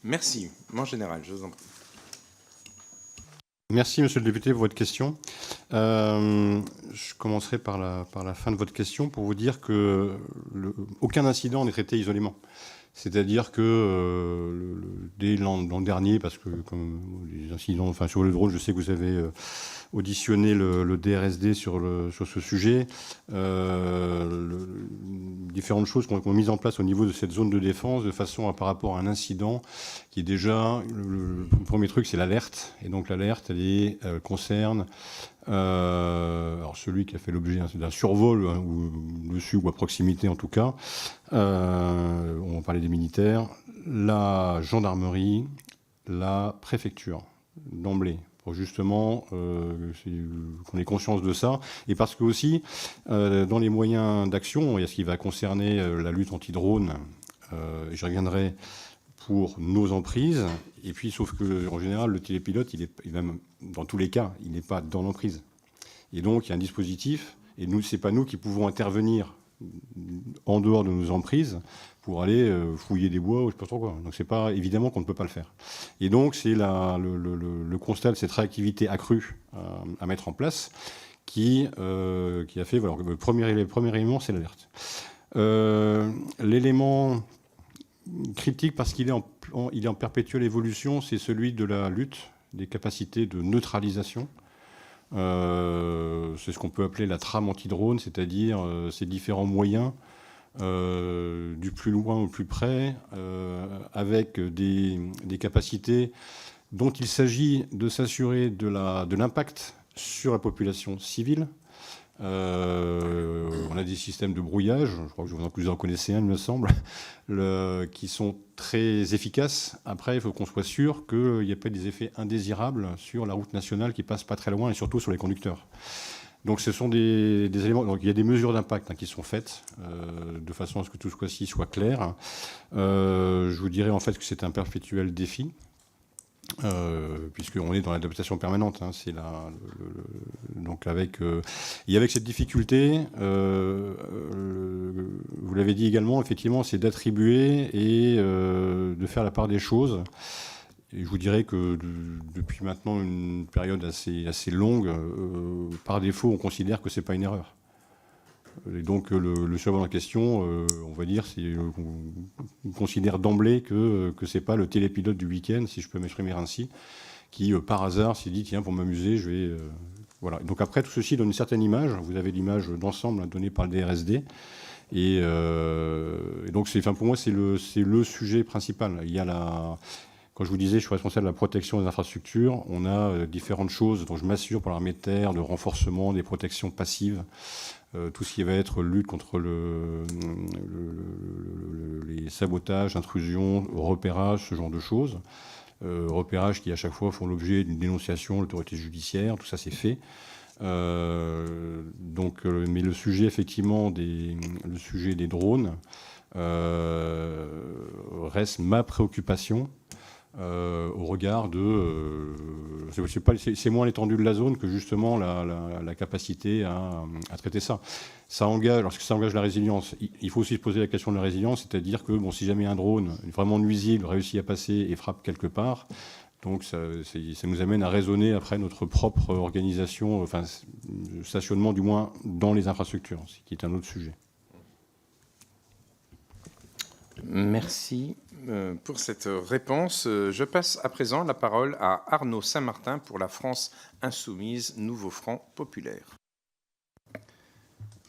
Merci. Mon général, je vous en prie. Merci, monsieur le député, pour votre question. Je commencerai par la fin de votre question pour vous dire que aucun incident n'est traité isolément. C'est-à-dire que dès l'an dernier, parce que comme les incidents, enfin sur le drone, je sais que vous avez auditionné le DRSD sur ce sujet. Différentes choses qu'on a mises en place au niveau de cette zone de défense de façon à, par rapport à un incident qui est déjà, le premier truc, c'est l'alerte. Et donc l'alerte, elle concerne alors celui qui a fait l'objet d'un survol, ou dessus ou à proximité en tout cas. On va parler des militaires, la gendarmerie, la préfecture, d'emblée. Pour justement qu'on ait conscience de ça. Et parce que aussi, dans les moyens d'action, il y a ce qui va concerner la lutte anti-drone, Je reviendrai pour nos emprises. Et puis, sauf qu'en général, le télépilote, même dans tous les cas, il n'est pas dans l'emprise. Et donc, il y a un dispositif, et nous, c'est pas nous qui pouvons intervenir en dehors de nos emprises pour aller fouiller des bois ou je sais pas trop quoi. Donc, c'est pas évidemment qu'on ne peut pas le faire. Et donc, c'est le constat de cette réactivité accrue à mettre en place qui a fait. Voilà, le premier élément, c'est l'alerte. L'élément critique, parce qu'il est en perpétuelle évolution, c'est celui de la lutte, des capacités de neutralisation. C'est ce qu'on peut appeler la trame anti-drone, c'est-à-dire ces différents moyens du plus loin au plus près, avec des capacités dont il s'agit de s'assurer de l'impact sur la population civile. On a des systèmes de brouillage, je crois que vous en connaissez un, il me semble, qui sont très efficaces. Après, il faut qu'on soit sûr qu'il n'y ait pas des effets indésirables sur la route nationale qui passe pas très loin et surtout sur les conducteurs. Donc ce sont des éléments. Donc il y a des mesures d'impact qui sont faites de façon à ce que tout ce ci soit clair. Je vous dirais en fait que c'est un perpétuel défi. Puisqu'on est dans l'adaptation permanente, c'est donc avec cette difficulté, vous l'avez dit également, effectivement, c'est d'attribuer et de faire la part des choses. Et je vous dirais que depuis maintenant une période assez longue, par défaut, on considère que c'est pas une erreur. Et donc le survol en question, on va dire, on considère d'emblée que c'est pas le télépilote du week-end, si je peux m'exprimer ainsi, qui par hasard s'est dit tiens, pour m'amuser, je vais voilà. Donc après tout ceci donne une certaine image. Vous avez l'image d'ensemble donnée par le DRSD, et donc pour moi c'est le sujet principal. Il y a quand je vous disais, je suis responsable de la protection des infrastructures. On a différentes choses dont je m'assure pour l'armée de terre, de renforcement des protections passives. Tout ce qui va être lutte contre les sabotages, intrusions, repérages, ce genre de choses. Repérages qui, à chaque fois, font l'objet d'une dénonciation, l'autorité judiciaire, tout ça, c'est fait. Mais le sujet, effectivement, le sujet des drones reste ma préoccupation. Au regard de... c'est moins l'étendue de la zone que justement la capacité à traiter ça. Lorsque ça engage la résilience, il faut aussi se poser la question de la résilience, c'est-à-dire que si jamais un drone vraiment nuisible réussit à passer et frappe quelque part, donc ça nous amène à raisonner après notre propre organisation, stationnement du moins dans les infrastructures, ce qui est un autre sujet. Merci pour cette réponse. Je passe à présent la parole à Arnaud Saint-Martin pour la France Insoumise, Nouveau Front Populaire.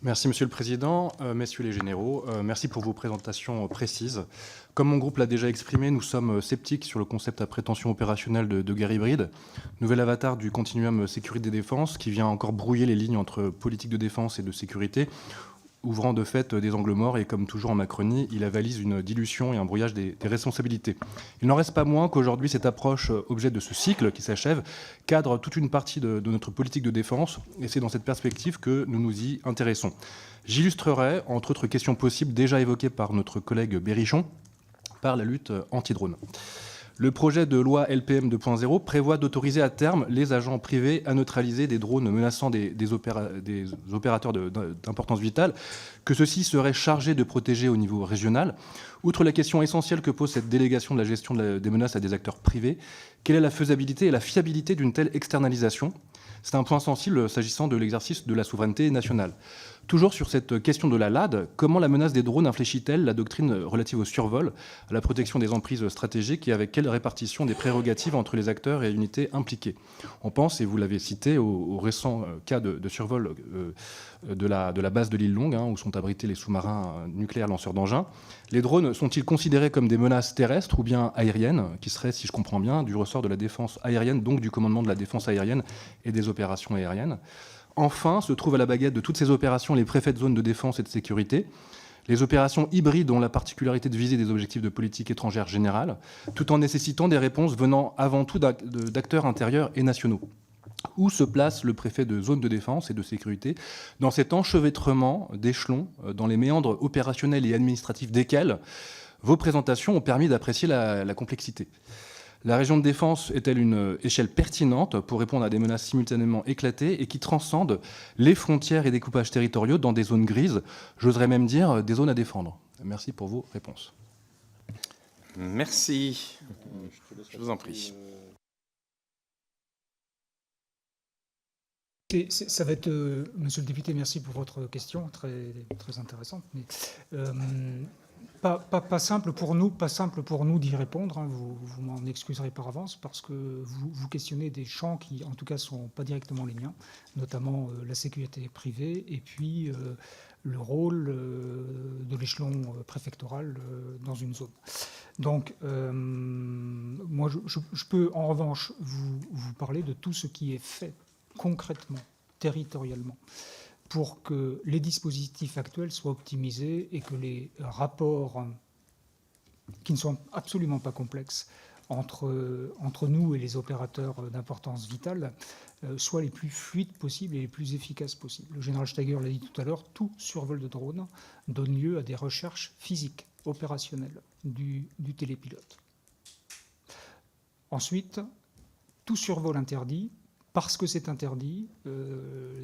Merci Monsieur le Président, Messieurs les Généraux, merci pour vos présentations précises. Comme mon groupe l'a déjà exprimé, nous sommes sceptiques sur le concept à prétention opérationnelle de guerre hybride, nouvel avatar du continuum sécurité-défense qui vient encore brouiller les lignes entre politique de défense et de sécurité, ouvrant de fait des angles morts, et comme toujours en Macronie, il avalise une dilution et un brouillage des responsabilités. Il n'en reste pas moins qu'aujourd'hui, cette approche, objet de ce cycle qui s'achève, cadre toute une partie de notre politique de défense, et c'est dans cette perspective que nous nous y intéressons. J'illustrerai, entre autres questions possibles déjà évoquées par notre collègue Berrichon, par la lutte anti-drone. Le projet de loi LPM 2.0 prévoit d'autoriser à terme les agents privés à neutraliser des drones menaçant des opérateurs d'importance vitale, que ceux-ci seraient chargés de protéger au niveau régional. Outre la question essentielle que pose cette délégation de la gestion des menaces à des acteurs privés, quelle est la faisabilité et la fiabilité d'une telle externalisation ? C'est un point sensible s'agissant de l'exercice de la souveraineté nationale. Toujours sur cette question de la LAD, comment la menace des drones infléchit-elle la doctrine relative au survol, à la protection des emprises stratégiques et avec quelle répartition des prérogatives entre les acteurs et unités impliquées ? On pense, et vous l'avez cité, au récent cas de survol de la base de l'île Longue, où sont abrités les sous-marins nucléaires lanceurs d'engins. Les drones sont-ils considérés comme des menaces terrestres ou bien aériennes, qui seraient, si je comprends bien, du ressort de la défense aérienne, donc du commandement de la défense aérienne et des opérations aériennes ? Enfin, se trouvent à la baguette de toutes ces opérations les préfets de zones de défense et de sécurité. Les opérations hybrides ont la particularité de viser des objectifs de politique étrangère générale, tout en nécessitant des réponses venant avant tout d'acteurs intérieurs et nationaux. Où se place le préfet de zone de défense et de sécurité dans cet enchevêtrement d'échelons, dans les méandres opérationnels et administratifs desquels Vos présentations ont permis d'apprécier la complexité. La région de défense est-elle une échelle pertinente pour répondre à des menaces simultanément éclatées et qui transcendent les frontières et découpages territoriaux dans des zones grises, j'oserais même dire des zones à défendre? Merci pour vos réponses. Merci. Je vous en prie. Ça va être, monsieur le député, merci pour votre question, très, très intéressante. Mais, pas simple pour nous d'y répondre. Hein, vous m'en excuserez par avance parce que vous questionnez des champs qui, en tout cas, sont pas directement les miens, notamment la sécurité privée et puis le rôle de l'échelon préfectoral dans une zone. Donc, moi, je peux en revanche vous parler de tout ce qui est fait concrètement, territorialement, pour que les dispositifs actuels soient optimisés et que les rapports, qui ne sont absolument pas complexes, entre nous et les opérateurs d'importance vitale, soient les plus fluides possibles et les plus efficaces possibles. Le général Steiger l'a dit tout à l'heure, tout survol de drone donne lieu à des recherches physiques, opérationnelles du télépilote. Ensuite, tout survol interdit, parce que c'est interdit,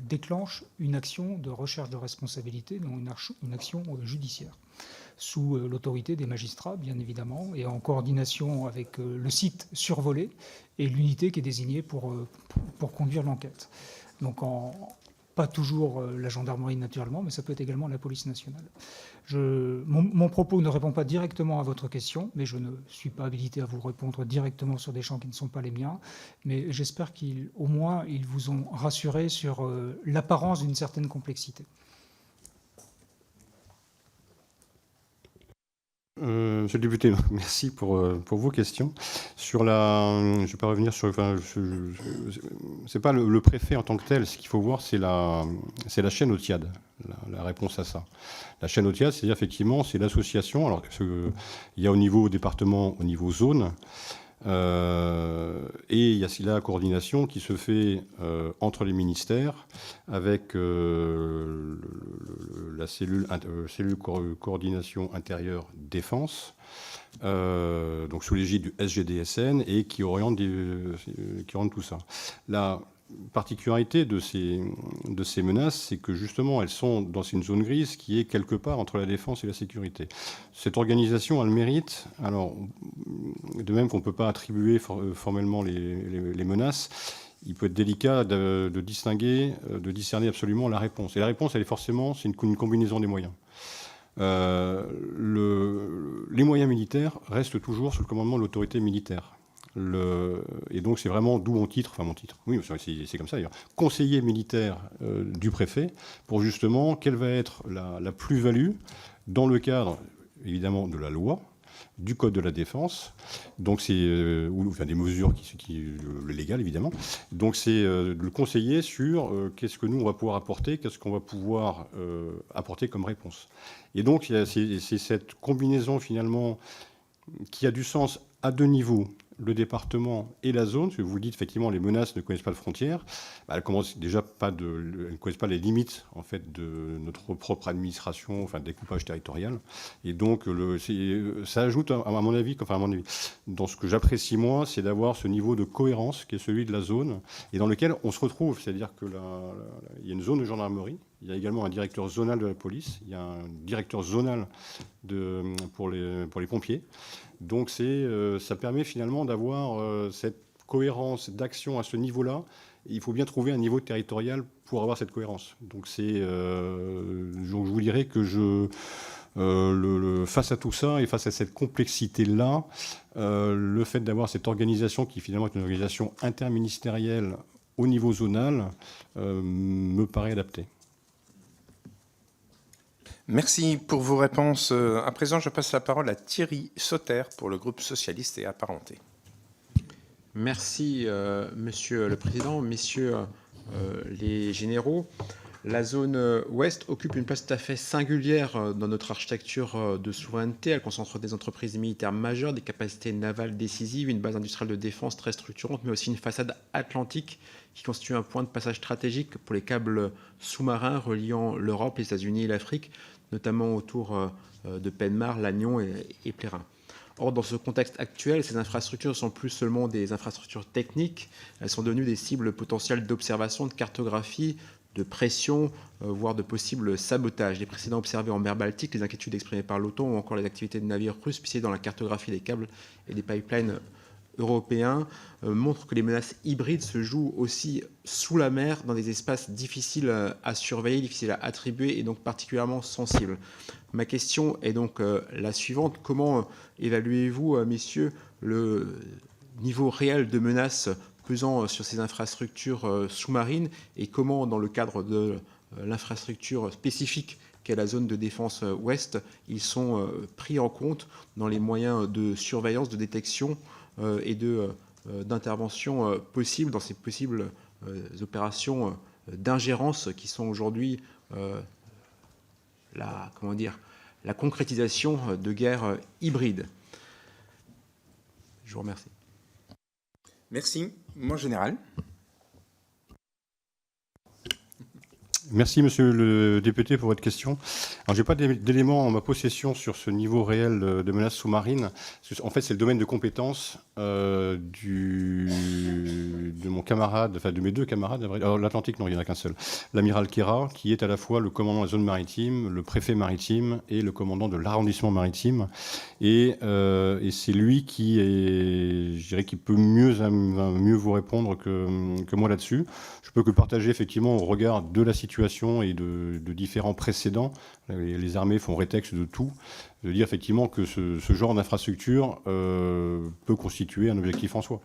déclenche une action de recherche de responsabilité, donc une action judiciaire, sous l'autorité des magistrats, bien évidemment, et en coordination avec le site survolé et l'unité qui est désignée pour conduire l'enquête. Donc, pas toujours la gendarmerie, naturellement, mais ça peut être également la police nationale. Mon propos ne répond pas directement à votre question, mais je ne suis pas habilité à vous répondre directement sur des champs qui ne sont pas les miens. Mais j'espère qu'au moins, ils vous ont rassuré sur l'apparence d'une certaine complexité. Monsieur le député, merci pour vos questions. Je ne vais pas revenir sur... c'est pas le préfet en tant que tel. Ce qu'il faut voir, c'est la chaîne OTIAD, la réponse à ça. La chaîne OTIAD, c'est-à-dire effectivement, c'est l'association. Alors, il y a au niveau département, au niveau zone, et il y a la coordination qui se fait entre les ministères avec la cellule coordination intérieure défense, donc sous l'égide du SGDSN, et qui oriente tout ça. La particularité de ces menaces, c'est que justement elles sont dans une zone grise qui est quelque part entre la défense et la sécurité. Cette organisation a le mérite, alors de même qu'on ne peut pas attribuer formellement les menaces, il peut être délicat de distinguer, de discerner absolument la réponse. Et la réponse, elle est forcément, c'est une combinaison des moyens. Les moyens militaires restent toujours sous le commandement de l'autorité militaire. Et donc c'est vraiment d'où mon titre, oui c'est comme ça d'ailleurs, conseiller militaire du préfet, pour justement quelle va être la plus-value dans le cadre évidemment de la loi, du code de la défense, donc c'est des mesures le légal évidemment, donc c'est de le conseiller sur qu'est-ce que nous on va pouvoir apporter, qu'est-ce qu'on va pouvoir apporter comme réponse. Et donc c'est cette combinaison finalement qui a du sens à deux niveaux, le département et la zone, parce que vous dites effectivement les menaces ne connaissent pas de frontières, elles ne connaissent pas les limites en fait de notre propre administration, enfin découpage territorial, et donc ça ajoute à mon avis, dans ce que j'apprécie moi, c'est d'avoir ce niveau de cohérence qui est celui de la zone et dans lequel on se retrouve, c'est-à-dire que il y a une zone de gendarmerie, il y a également un directeur zonal de la police, il y a un directeur zonal pour les pompiers. Donc ça permet finalement d'avoir cette cohérence d'action à ce niveau-là. Il faut bien trouver un niveau territorial pour avoir cette cohérence. Donc je vous dirais que face à tout ça et face à cette complexité-là, le fait d'avoir cette organisation qui finalement est une organisation interministérielle au niveau zonal me paraît adapté. Merci pour vos réponses. À présent, je passe la parole à Thierry Sauter pour le groupe socialiste et apparenté. Merci, Monsieur le Président, Messieurs les généraux. La zone ouest occupe une place tout à fait singulière dans notre architecture de souveraineté. Elle concentre des entreprises militaires majeures, des capacités navales décisives, une base industrielle de défense très structurante, mais aussi une façade atlantique qui constitue un point de passage stratégique pour les câbles sous-marins reliant l'Europe, les États-Unis et l'Afrique, notamment autour de Penmar, Lannion et Plérin. Or, dans ce contexte actuel, ces infrastructures ne sont plus seulement des infrastructures techniques, elles sont devenues des cibles potentielles d'observation, de cartographie, de pression, voire de possibles sabotages. Les précédents observés en mer Baltique, les inquiétudes exprimées par l'OTAN ou encore les activités de navires russes spécialisés dans la cartographie des câbles et des pipelines européens montrent que les menaces hybrides se jouent aussi sous la mer, dans des espaces difficiles à surveiller, difficiles à attribuer et donc particulièrement sensibles. Ma question est donc la suivante. Comment évaluez-vous, messieurs, le niveau réel de menaces pesant sur ces infrastructures sous-marines et comment, dans le cadre de l'infrastructure spécifique qu'est la zone de défense ouest, ils sont pris en compte dans les moyens de surveillance, de détection et d'intervention possibles dans ces possibles opérations d'ingérence qui sont aujourd'hui la concrétisation de guerres hybrides. Je vous remercie. Merci. Mon général. Merci, monsieur le député, pour votre question. Alors, je n'ai pas d'éléments en ma possession sur ce niveau réel de menaces sous-marines. En fait, c'est le domaine de compétence de mon camarade, enfin de mes deux camarades. Alors, l'Atlantique, non, il n'y en a qu'un seul. L'amiral Kera, qui est à la fois le commandant de la zone maritime, le préfet maritime et le commandant de l'arrondissement maritime. Et c'est lui qui est, je dirais, qui peut mieux vous répondre que moi là-dessus. Je peux que partager effectivement au regard de la situation et de différents précédents. Les armées font rétexte de tout. De dire effectivement que ce genre d'infrastructure peut constituer un objectif en soi.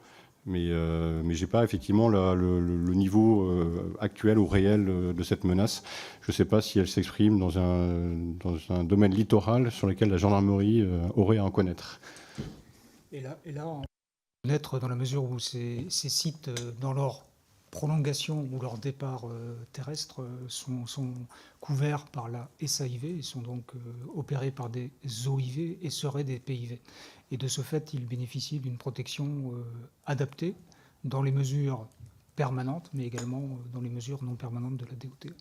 Mais je n'ai pas effectivement le niveau actuel ou réel de cette menace. Je ne sais pas si elle s'exprime dans un domaine littoral sur lequel la gendarmerie aurait à en connaître. Et là on peut connaître dans la mesure où ces sites, dans leur prolongation ou leur départ terrestre, sont couverts par la SAIV, ils sont donc opérés par des OIV et seraient des PIV. Et de ce fait, ils bénéficient d'une protection adaptée dans les mesures permanentes, mais également dans les mesures non permanentes de la DOT.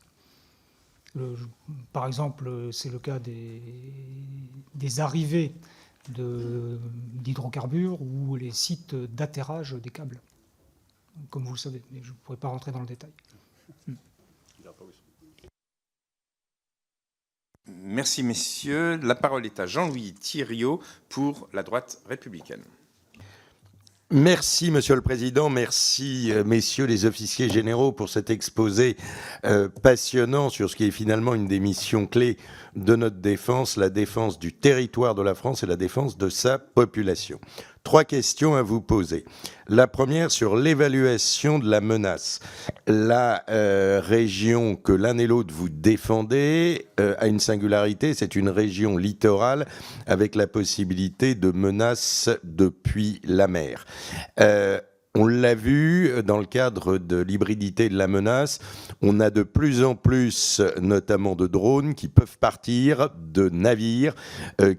Par exemple, c'est le cas des arrivées d'hydrocarbures ou les sites d'atterrage des câbles, comme vous le savez, mais je ne pourrais pas rentrer dans le détail. Merci, messieurs. La parole est à Jean-Louis Thiriot pour la droite républicaine. Merci, Monsieur le Président. Merci, messieurs les officiers généraux, pour cet exposé passionnant sur ce qui est finalement une des missions clés de notre défense, la défense du territoire de la France et la défense de sa population. 3 questions à vous poser. La première sur l'évaluation de la menace. La région que l'un et l'autre vous défendez a une singularité, c'est une région littorale avec la possibilité de menaces depuis la mer. On l'a vu dans le cadre de l'hybridité de la menace, on a de plus en plus notamment de drones qui peuvent partir de navires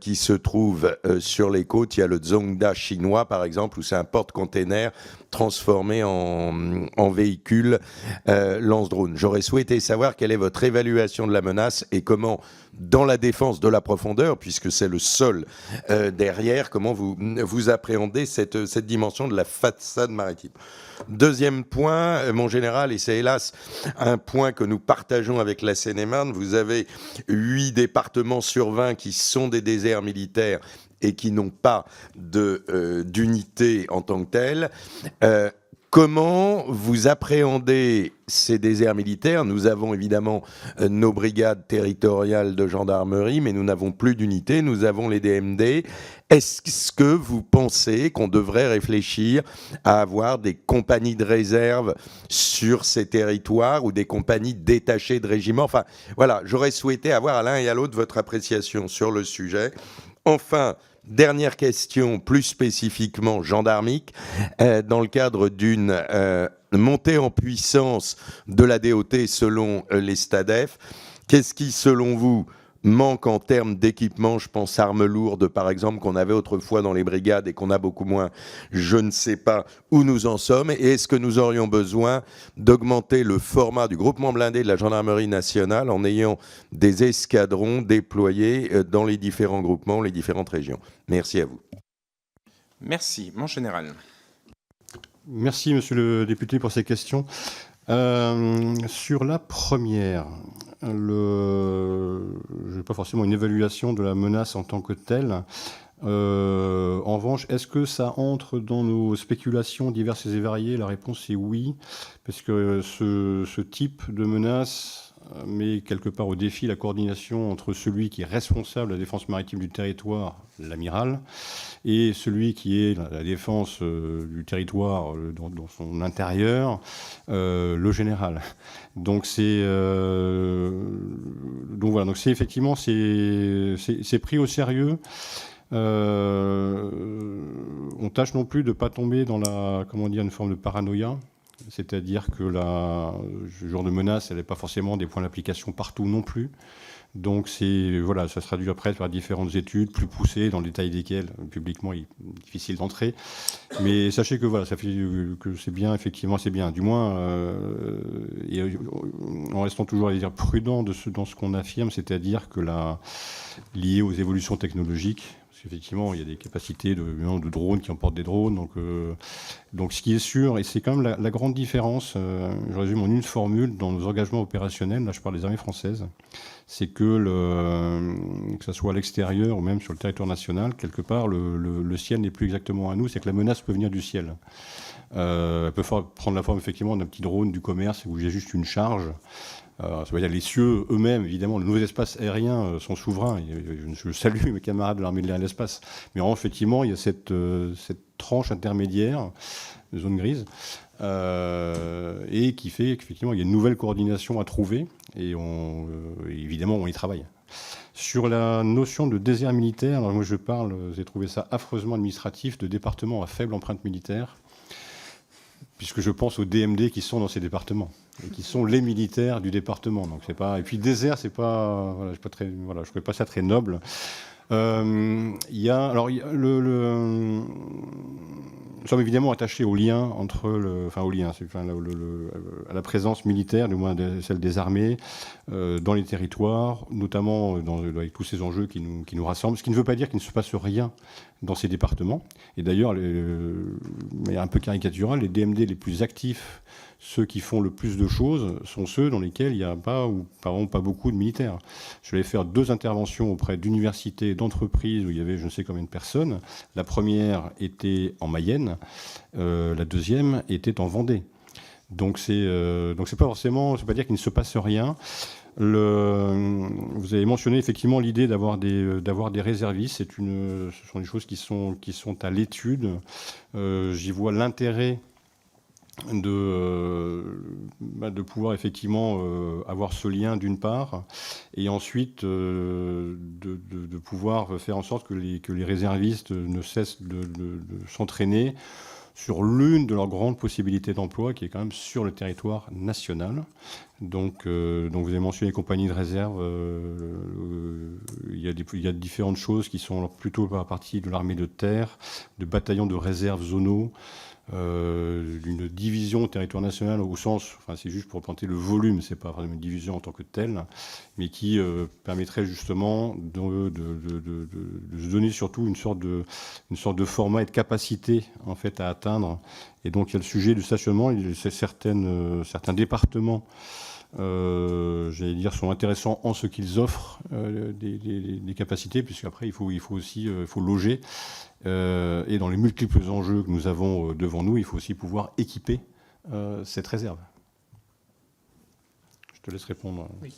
qui se trouvent sur les côtes. Il y a le Zhongda chinois par exemple où c'est un porte-container transformé en véhicule lance-drone. J'aurais souhaité savoir quelle est votre évaluation de la menace et comment, dans la défense de la profondeur, puisque c'est le sol derrière, comment vous appréhendez cette dimension de la façade maritime. Deuxième point, mon général, et c'est hélas un point que nous partageons avec la Seine-et-Marne, vous avez 8 départements sur 20 qui sont des déserts militaires et qui n'ont pas d'unité en tant que telle. Comment vous appréhendez ces déserts militaires? Nous avons évidemment nos brigades territoriales de gendarmerie, mais nous n'avons plus d'unité, nous avons les DMD. Est-ce que vous pensez qu'on devrait réfléchir à avoir des compagnies de réserve sur ces territoires ou des compagnies détachées de régiments? Enfin, voilà, j'aurais souhaité avoir à l'un et à l'autre votre appréciation sur le sujet. Enfin, dernière question, plus spécifiquement gendarmique, dans le cadre d'une montée en puissance de la DOT selon les STADEF, qu'est-ce qui, selon vous, manque en termes d'équipement, je pense armes lourdes par exemple, qu'on avait autrefois dans les brigades et qu'on a beaucoup moins, je ne sais pas où nous en sommes. Et est-ce que nous aurions besoin d'augmenter le format du groupement blindé de la gendarmerie nationale en ayant des escadrons déployés dans les différents groupements, les différentes régions? Merci à vous. Merci. Mon général. Merci, monsieur le député, pour ces questions. Sur la première, je n'ai pas forcément une évaluation de la menace en tant que telle. En revanche, est-ce que ça entre dans nos spéculations diverses et variées? La réponse est oui, parce que ce type de menace met quelque part au défi la coordination entre celui qui est responsable de la défense maritime du territoire, l'amiral, et celui qui est la défense du territoire dans son intérieur, le général. Donc voilà, donc c'est effectivement c'est pris au sérieux. On tâche non plus de ne pas tomber dans une forme de paranoïa. C'est-à-dire que ce genre de menace, elle n'est pas forcément des points d'application partout non plus. Donc ça se traduit après par différentes études plus poussées, dans le détail desquelles publiquement il est difficile d'entrer. Mais sachez que ça fait que c'est bien, effectivement c'est bien. Du moins, en restant toujours prudent dans ce qu'on affirme, c'est-à-dire que lié aux évolutions technologiques, parce qu'effectivement, il y a des capacités de drones qui emportent des drones. Donc ce qui est sûr, et c'est quand même la grande différence, je résume en une formule, dans nos engagements opérationnels, là je parle des armées françaises, c'est que ce soit à l'extérieur ou même sur le territoire national, quelque part, le ciel n'est plus exactement à nous, c'est que la menace peut venir du ciel. Elle peut prendre la forme effectivement d'un petit drone du commerce où j'ai juste une charge. Ça veut dire les cieux eux-mêmes, évidemment, nos espaces aériens sont souverains. Je salue mes camarades de l'armée de l'air et de l'espace. Mais effectivement, il y a cette tranche intermédiaire, zone grise, et qui fait qu'effectivement, il y a une nouvelle coordination à trouver. Et évidemment, on y travaille. Sur la notion de désert militaire, alors moi j'ai trouvé ça affreusement administratif, de départements à faible empreinte militaire, puisque je pense aux DMD qui sont dans ces départements et qui sont les militaires du département. Donc c'est pas, et puis désert, c'est pas, je trouvais pas ça très noble. Nous sommes évidemment attachés au lien à la présence militaire, du moins celle des armées, dans les territoires, notamment avec tous ces enjeux qui nous rassemblent. Ce qui ne veut pas dire qu'il ne se passe rien dans ces départements. Et d'ailleurs, mais un peu caricatural, les DMD les plus actifs, ceux qui font le plus de choses, sont ceux dans lesquels il n'y a pas beaucoup de militaires. Je vais faire 2 interventions auprès d'universités et d'entreprises où il y avait je ne sais combien de personnes. La première était en Mayenne, la deuxième était en Vendée. Donc c'est pas dire qu'il ne se passe rien. Vous avez mentionné effectivement l'idée d'avoir des réservistes. Ce sont des choses qui sont à l'étude. J'y vois l'intérêt de pouvoir effectivement avoir ce lien d'une part, et ensuite de pouvoir faire en sorte que les réservistes ne cessent de s'entraîner sur l'une de leurs grandes possibilités d'emploi, qui est quand même sur le territoire national. Donc vous avez mentionné les compagnies de réserve. Il y a différentes choses qui sont plutôt par partie de l'armée de terre, de bataillons de réserve zonaux, d'une division territoire national au sens, c'est juste pour représenter le volume, c'est pas vraiment une division en tant que telle, mais qui permettrait justement de se donner surtout une sorte de format et de capacité en fait à atteindre. Et donc il y a le sujet du stationnement. Certains départements, j'allais dire, sont intéressants en ce qu'ils offrent des capacités, puisqu'après il faut aussi loger. Et dans les multiples enjeux que nous avons devant nous, il faut aussi pouvoir équiper cette réserve. Je te laisse répondre. Oui.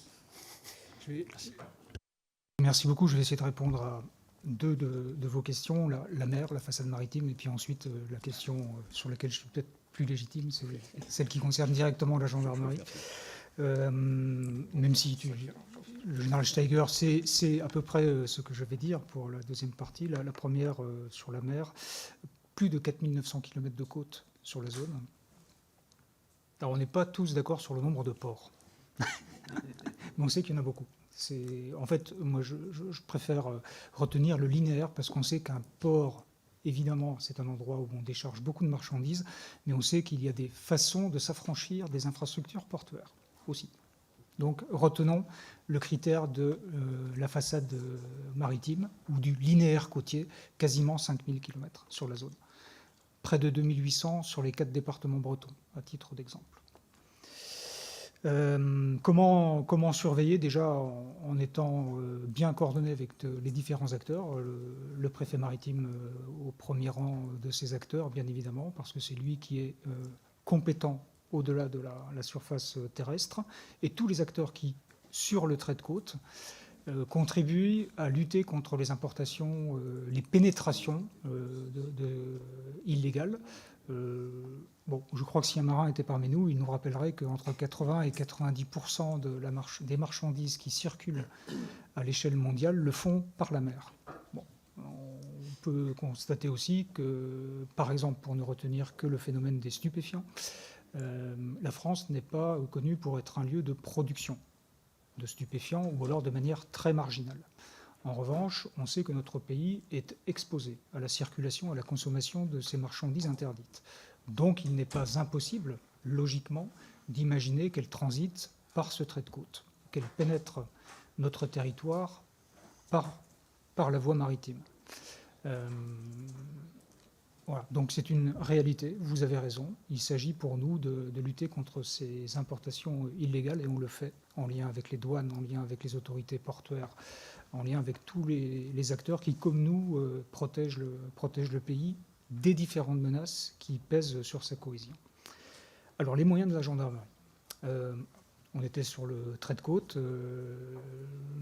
Merci beaucoup. Je vais essayer de répondre à 2 de vos questions, la mer, la façade maritime, et puis ensuite la question sur laquelle je suis peut-être plus légitime, c'est celle qui concerne directement la gendarmerie. Même si le général Steiger, c'est à peu près ce que je vais dire pour la deuxième partie. La première, sur la mer, plus de 4900 km de côte sur la zone. Alors on n'est pas tous d'accord sur le nombre de ports, mais on sait qu'il y en a beaucoup. En fait, moi, je préfère retenir le linéaire parce qu'on sait qu'un port, évidemment, c'est un endroit où on décharge beaucoup de marchandises, mais on sait qu'il y a des façons de s'affranchir des infrastructures portuaires aussi. Donc, retenons le critère de la façade maritime ou du linéaire côtier, quasiment 5000 km sur la zone. Près de 2800 sur les 4 départements bretons, à titre d'exemple. Comment surveiller déjà en étant bien coordonné avec les différents acteurs, le préfet maritime au premier rang de ces acteurs, bien évidemment, parce que c'est lui qui est compétent au-delà de la surface terrestre, et tous les acteurs qui, sur le trait de côte, contribuent à lutter contre les importations, les pénétrations illégales. Bon, je crois que si un marin était parmi nous, il nous rappellerait qu'entre 80 et 90% des marchandises qui circulent à l'échelle mondiale le font par la mer. Bon, on peut constater aussi que, par exemple, pour ne retenir que le phénomène des stupéfiants, la France n'est pas connue pour être un lieu de production de stupéfiants ou alors de manière très marginale. En revanche, on sait que notre pays est exposé à la circulation, à la consommation de ces marchandises interdites. Donc il n'est pas impossible, logiquement, d'imaginer qu'elles transitent par ce trait de côte, qu'elles pénètrent notre territoire par la voie maritime. Voilà. Donc c'est une réalité, vous avez raison. Il s'agit pour nous de lutter contre ces importations illégales et on le fait en lien avec les douanes, en lien avec les autorités portuaires, en lien avec tous les acteurs qui, comme nous, protègent le pays des différentes menaces qui pèsent sur sa cohésion. Alors les moyens de la gendarmerie. On était sur le trait de côte.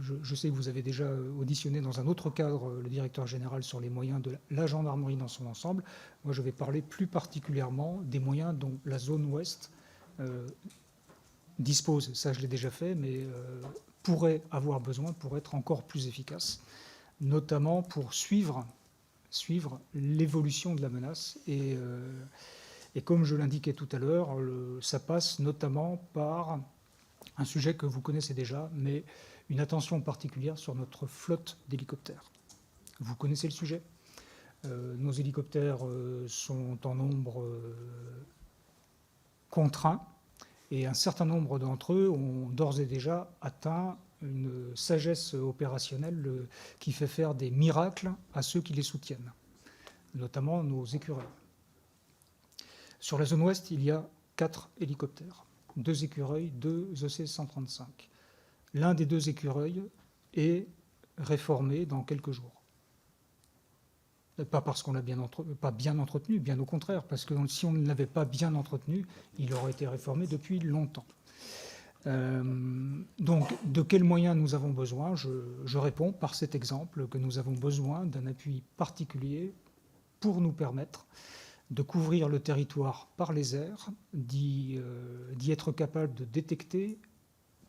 Je sais que vous avez déjà auditionné dans un autre cadre le directeur général sur les moyens de la gendarmerie dans son ensemble. Moi, je vais parler plus particulièrement des moyens dont la zone ouest dispose. Ça, je l'ai déjà fait, mais pourrait avoir besoin pour être encore plus efficace, notamment pour suivre l'évolution de la menace. Et comme je l'indiquais tout à l'heure, ça passe notamment par un sujet que vous connaissez déjà, mais une attention particulière sur notre flotte d'hélicoptères. Vous connaissez le sujet. Nos hélicoptères sont en nombre contraint, et un certain nombre d'entre eux ont d'ores et déjà atteint une sagesse opérationnelle qui fait faire des miracles à ceux qui les soutiennent, notamment nos écureuils. Sur la zone ouest, il y a 4 hélicoptères. 2 écureuils, 2 EC-135. L'un des 2 écureuils est réformé dans quelques jours. Pas parce qu'on l'a pas bien entretenu, bien au contraire, parce que si on ne l'avait pas bien entretenu, il aurait été réformé depuis longtemps. Donc, de quels moyens nous avons besoin ? Je réponds par cet exemple que nous avons besoin d'un appui particulier pour nous permettre de couvrir le territoire par les airs, d'y être capable de détecter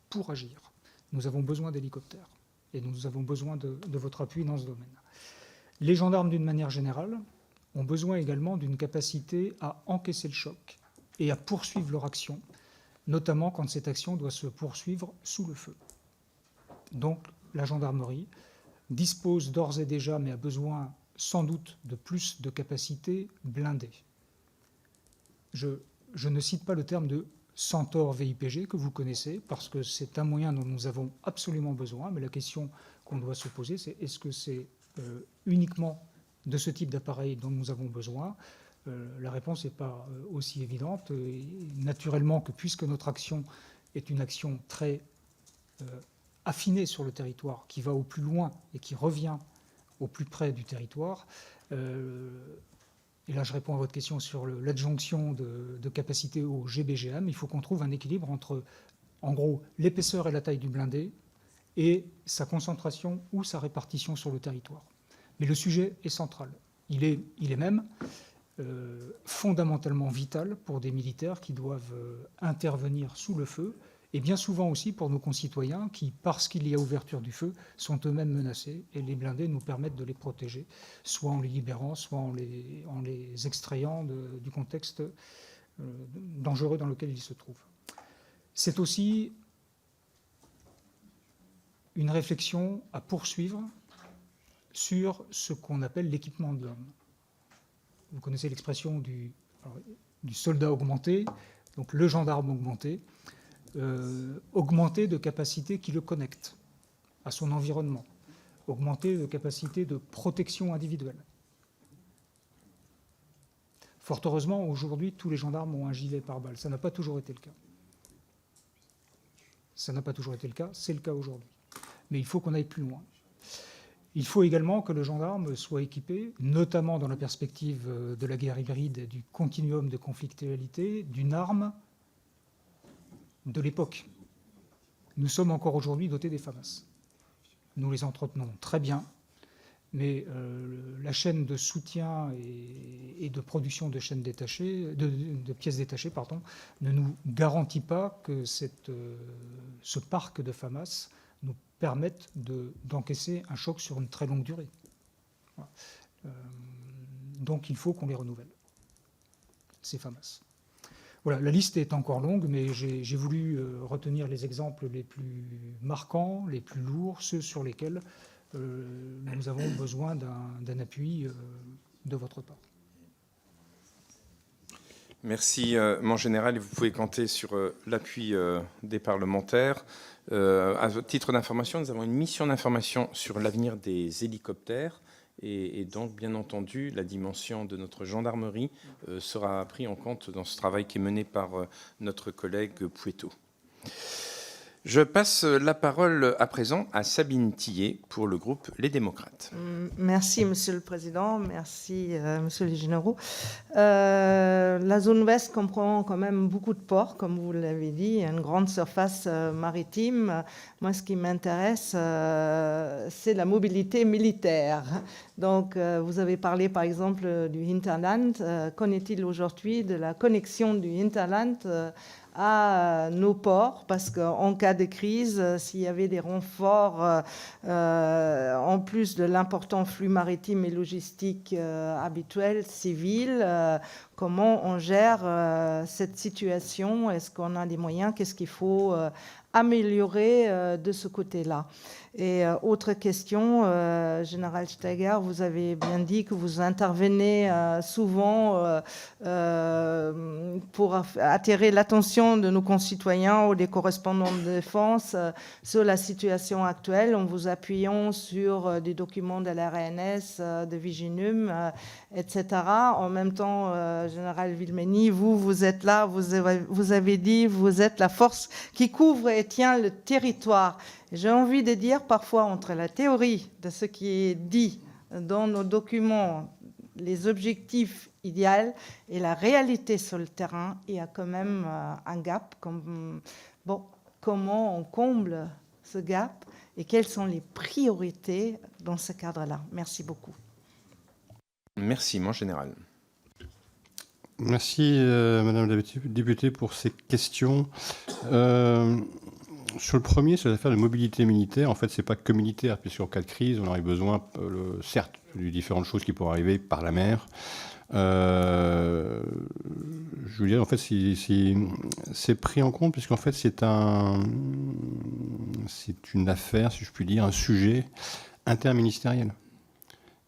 pour agir. Nous avons besoin d'hélicoptères et nous avons besoin de votre appui dans ce domaine. Les gendarmes, d'une manière générale, ont besoin également d'une capacité à encaisser le choc et à poursuivre leur action, notamment quand cette action doit se poursuivre sous le feu. Donc, la gendarmerie dispose d'ores et déjà, mais a besoin sans doute de plus de capacités blindées. Je ne cite pas le terme de Centaure VIPG que vous connaissez, parce que c'est un moyen dont nous avons absolument besoin, mais la question qu'on doit se poser, c'est est-ce que c'est uniquement de ce type d'appareil dont nous avons besoin ? La réponse n'est pas aussi évidente. Et naturellement que puisque notre action est une action très affinée sur le territoire, qui va au plus loin et qui revient au plus près du territoire, et là je réponds à votre question sur l'adjonction de capacité au GBGM, il faut qu'on trouve un équilibre entre, en gros, l'épaisseur et la taille du blindé et sa concentration ou sa répartition sur le territoire. Mais le sujet est central. Il est même fondamentalement vital pour des militaires qui doivent intervenir sous le feu, et bien souvent aussi pour nos concitoyens qui, parce qu'il y a ouverture du feu, sont eux-mêmes menacés, et les blindés nous permettent de les protéger, soit en les libérant, soit en les extrayant du contexte dangereux dans lequel ils se trouvent. C'est aussi une réflexion à poursuivre sur ce qu'on appelle l'équipement de l'homme. Vous connaissez l'expression du soldat augmenté, donc le gendarme augmenté, augmenté de capacités qui le connectent à son environnement, augmenté de capacités de protection individuelle. Fort heureusement, aujourd'hui, tous les gendarmes ont un gilet pare-balles. Ça n'a pas toujours été le cas. Ça n'a pas toujours été le cas, c'est le cas aujourd'hui. Mais il faut qu'on aille plus loin. Il faut également que le gendarme soit équipé, notamment dans la perspective de la guerre hybride et du continuum de conflictualité, d'une arme de l'époque. Nous sommes encore aujourd'hui dotés des FAMAS. Nous les entretenons très bien, mais la chaîne de soutien et de production de chaînes détachées, de pièces détachées, ne nous garantit pas que ce parc de FAMAS nous permette d'encaisser un choc sur une très longue durée. Voilà. Donc il faut qu'on les renouvelle, ces FAMAS. Voilà, la liste est encore longue, mais j'ai voulu retenir les exemples les plus marquants, les plus lourds, ceux sur lesquels nous avons besoin d'un appui de votre part. Merci, mon général. Vous pouvez compter sur l'appui des parlementaires. À titre d'information, nous avons une mission d'information sur l'avenir des hélicoptères. Et donc, bien entendu, la dimension de notre gendarmerie sera prise en compte dans ce travail qui est mené par notre collègue Pouetto. Je passe la parole à présent à Sabine Tillet pour le groupe Les Démocrates. Merci, Monsieur le Président. Merci, Monsieur les généraux. La zone ouest comprend quand même beaucoup de ports, comme vous l'avez dit, une grande surface maritime. Moi, ce qui m'intéresse, c'est la mobilité militaire. Donc, vous avez parlé, par exemple, du hinterland. Qu'en est-il aujourd'hui de la connexion du hinterland à nos ports, parce qu'en cas de crise, s'il y avait des renforts, en plus de l'important flux maritime et logistique habituel, civil, comment on gère cette situation? Est-ce qu'on a des moyens? Qu'est-ce qu'il faut améliorer de ce côté-là? Et autre question, Général Steiger, vous avez bien dit que vous intervenez souvent pour attirer l'attention de nos concitoyens ou des correspondants de défense sur la situation actuelle en vous appuyant sur des documents de la RNS, de Viginum, etc. En même temps, Général Villemény, vous êtes là, vous avez dit, vous êtes la force qui couvre et tient le territoire. J'ai envie de dire, parfois, entre la théorie de ce qui est dit dans nos documents, les objectifs idéaux et la réalité sur le terrain, il y a quand même un gap. Comment on comble ce gap et quelles sont les priorités dans ce cadre-là? Merci beaucoup. Merci, mon général. Merci, Madame la députée, pour ces questions. Sur le premier, sur l'affaire de mobilité militaire, en fait, c'est pas que militaire, puisqu'en cas de crise, on aurait besoin, certes, de différentes choses qui pourraient arriver par la mer. Je veux dire, en fait, c'est pris en compte, puisqu'en fait, c'est une affaire, si je puis dire, un sujet interministériel.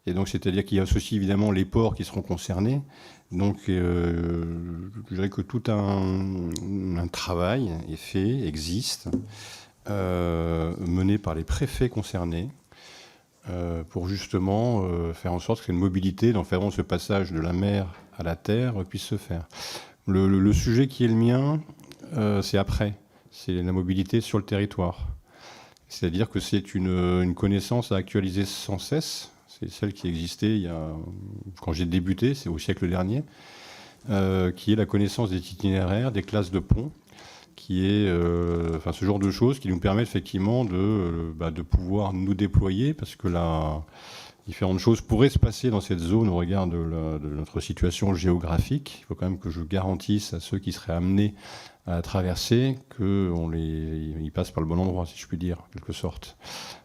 Et donc, c'est-à-dire qu'il y a aussi évidemment les ports qui seront concernés. Donc, je dirais que tout un travail est fait, existe, mené par les préfets concernés, pour justement faire en sorte que une mobilité, dans ce passage de la mer à la terre, puisse se faire. Le sujet qui est le mien, c'est après. C'est la mobilité sur le territoire. C'est-à-dire que c'est une connaissance à actualiser sans cesse. C'est celle qui existait quand j'ai débuté, c'est au siècle dernier, qui est la connaissance des itinéraires, des classes de ponts, qui est ce genre de choses qui nous permettent effectivement de pouvoir nous déployer, parce que différentes choses pourraient se passer dans cette zone au regard de notre situation géographique. Il faut quand même que je garantisse à ceux qui seraient amenés à la traverser qu'ils passent par le bon endroit, si je puis dire, en quelque sorte,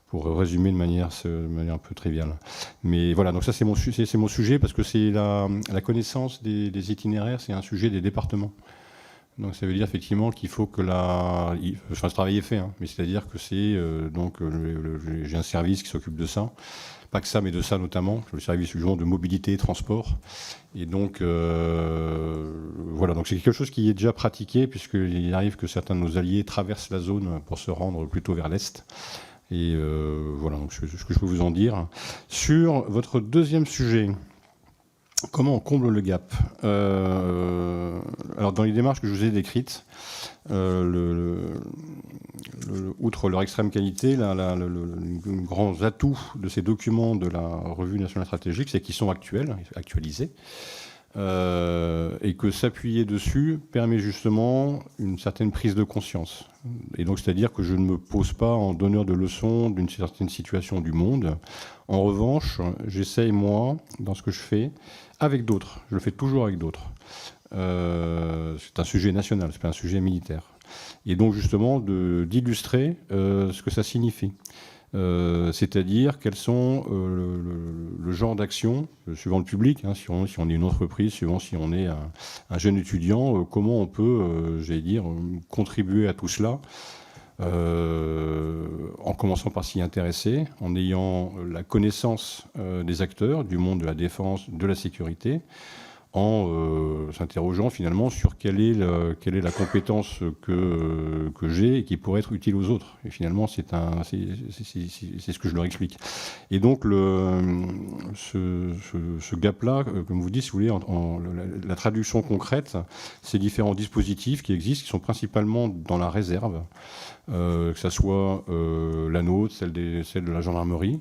pour résumer de manière un peu triviale. Mais voilà, donc ça c'est mon sujet, parce que c'est la connaissance des itinéraires, c'est un sujet des départements. Donc ça veut dire effectivement qu'il faut que ce travail est fait, hein, mais c'est-à-dire que c'est j'ai un service qui s'occupe de ça, pas que ça, mais de ça notamment, le service de mobilité et transport. Et donc voilà, donc c'est quelque chose qui est déjà pratiqué puisqu'il arrive que certains de nos alliés traversent la zone pour se rendre plutôt vers l'est. Et voilà, donc ce que je peux vous en dire. Sur votre deuxième sujet. Comment on comble le gap? Alors, dans les démarches que je vous ai décrites, outre leur extrême qualité, le grand atout de ces documents de la Revue nationale stratégique, c'est qu'ils sont actualisés, et que s'appuyer dessus permet justement une certaine prise de conscience. Et donc, c'est-à-dire que je ne me pose pas en donneur de leçons d'une certaine situation du monde. En revanche, j'essaye, moi, dans ce que je fais, avec d'autres. Je le fais toujours avec d'autres. C'est un sujet national, c'est pas un sujet militaire. Et donc, justement, d'illustrer ce que ça signifie. C'est-à-dire quels sont le genre d'action, suivant le public, hein, si on est une entreprise, suivant si on est un jeune étudiant, comment on peut, contribuer à tout cela, en commençant par s'y intéresser, en ayant la connaissance des acteurs du monde de la défense, de la sécurité, en s'interrogeant finalement sur quelle est la compétence que j'ai et qui pourrait être utile aux autres. Et finalement, c'est ce que je leur explique. Et donc, ce gap-là, comme vous dites, si vous voulez, la traduction concrète, ces différents dispositifs qui existent, qui sont principalement dans la réserve, que ce soit la nôtre, celle de la gendarmerie,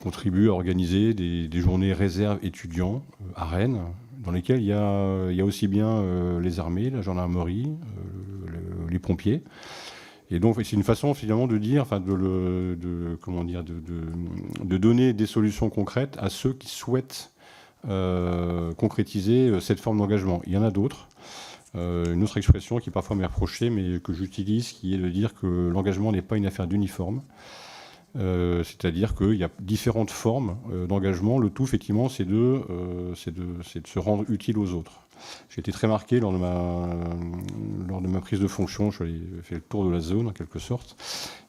contribue à organiser des journées réserve étudiants à Rennes, dans lesquelles il y a aussi bien les armées, la gendarmerie, les pompiers. Et donc c'est une façon finalement de dire, de donner des solutions concrètes à ceux qui souhaitent concrétiser cette forme d'engagement. Il y en a d'autres. Une autre expression qui parfois m'est reprochée, mais que j'utilise, qui est de dire que l'engagement n'est pas une affaire d'uniforme. C'est-à-dire qu'il y a différentes formes d'engagement. Le tout, effectivement, c'est de se rendre utile aux autres. J'ai été très marqué lors de ma prise de fonction. Je suis allé faire le tour de la zone, en quelque sorte,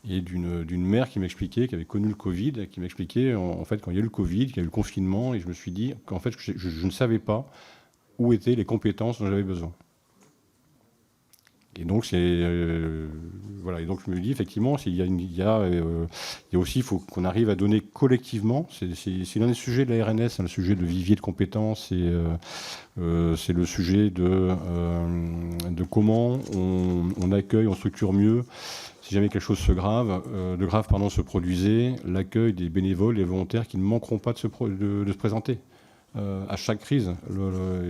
et d'une mère qui m'expliquait, qui avait connu le Covid, qui m'expliquait, en fait, quand il y a eu le Covid, qu'il y a eu le confinement, et je me suis dit qu'en fait, je ne savais pas où étaient les compétences dont j'avais besoin. Et donc, voilà. Et donc, je me dis, effectivement, il y a aussi, il faut qu'on arrive à donner collectivement. C'est l'un des sujets de la RNS, hein, le sujet de vivier de compétences, et c'est le sujet de comment on accueille, on structure mieux, si jamais quelque chose de grave se produisait, l'accueil des bénévoles et volontaires qui ne manqueront pas de se présenter. À chaque crise,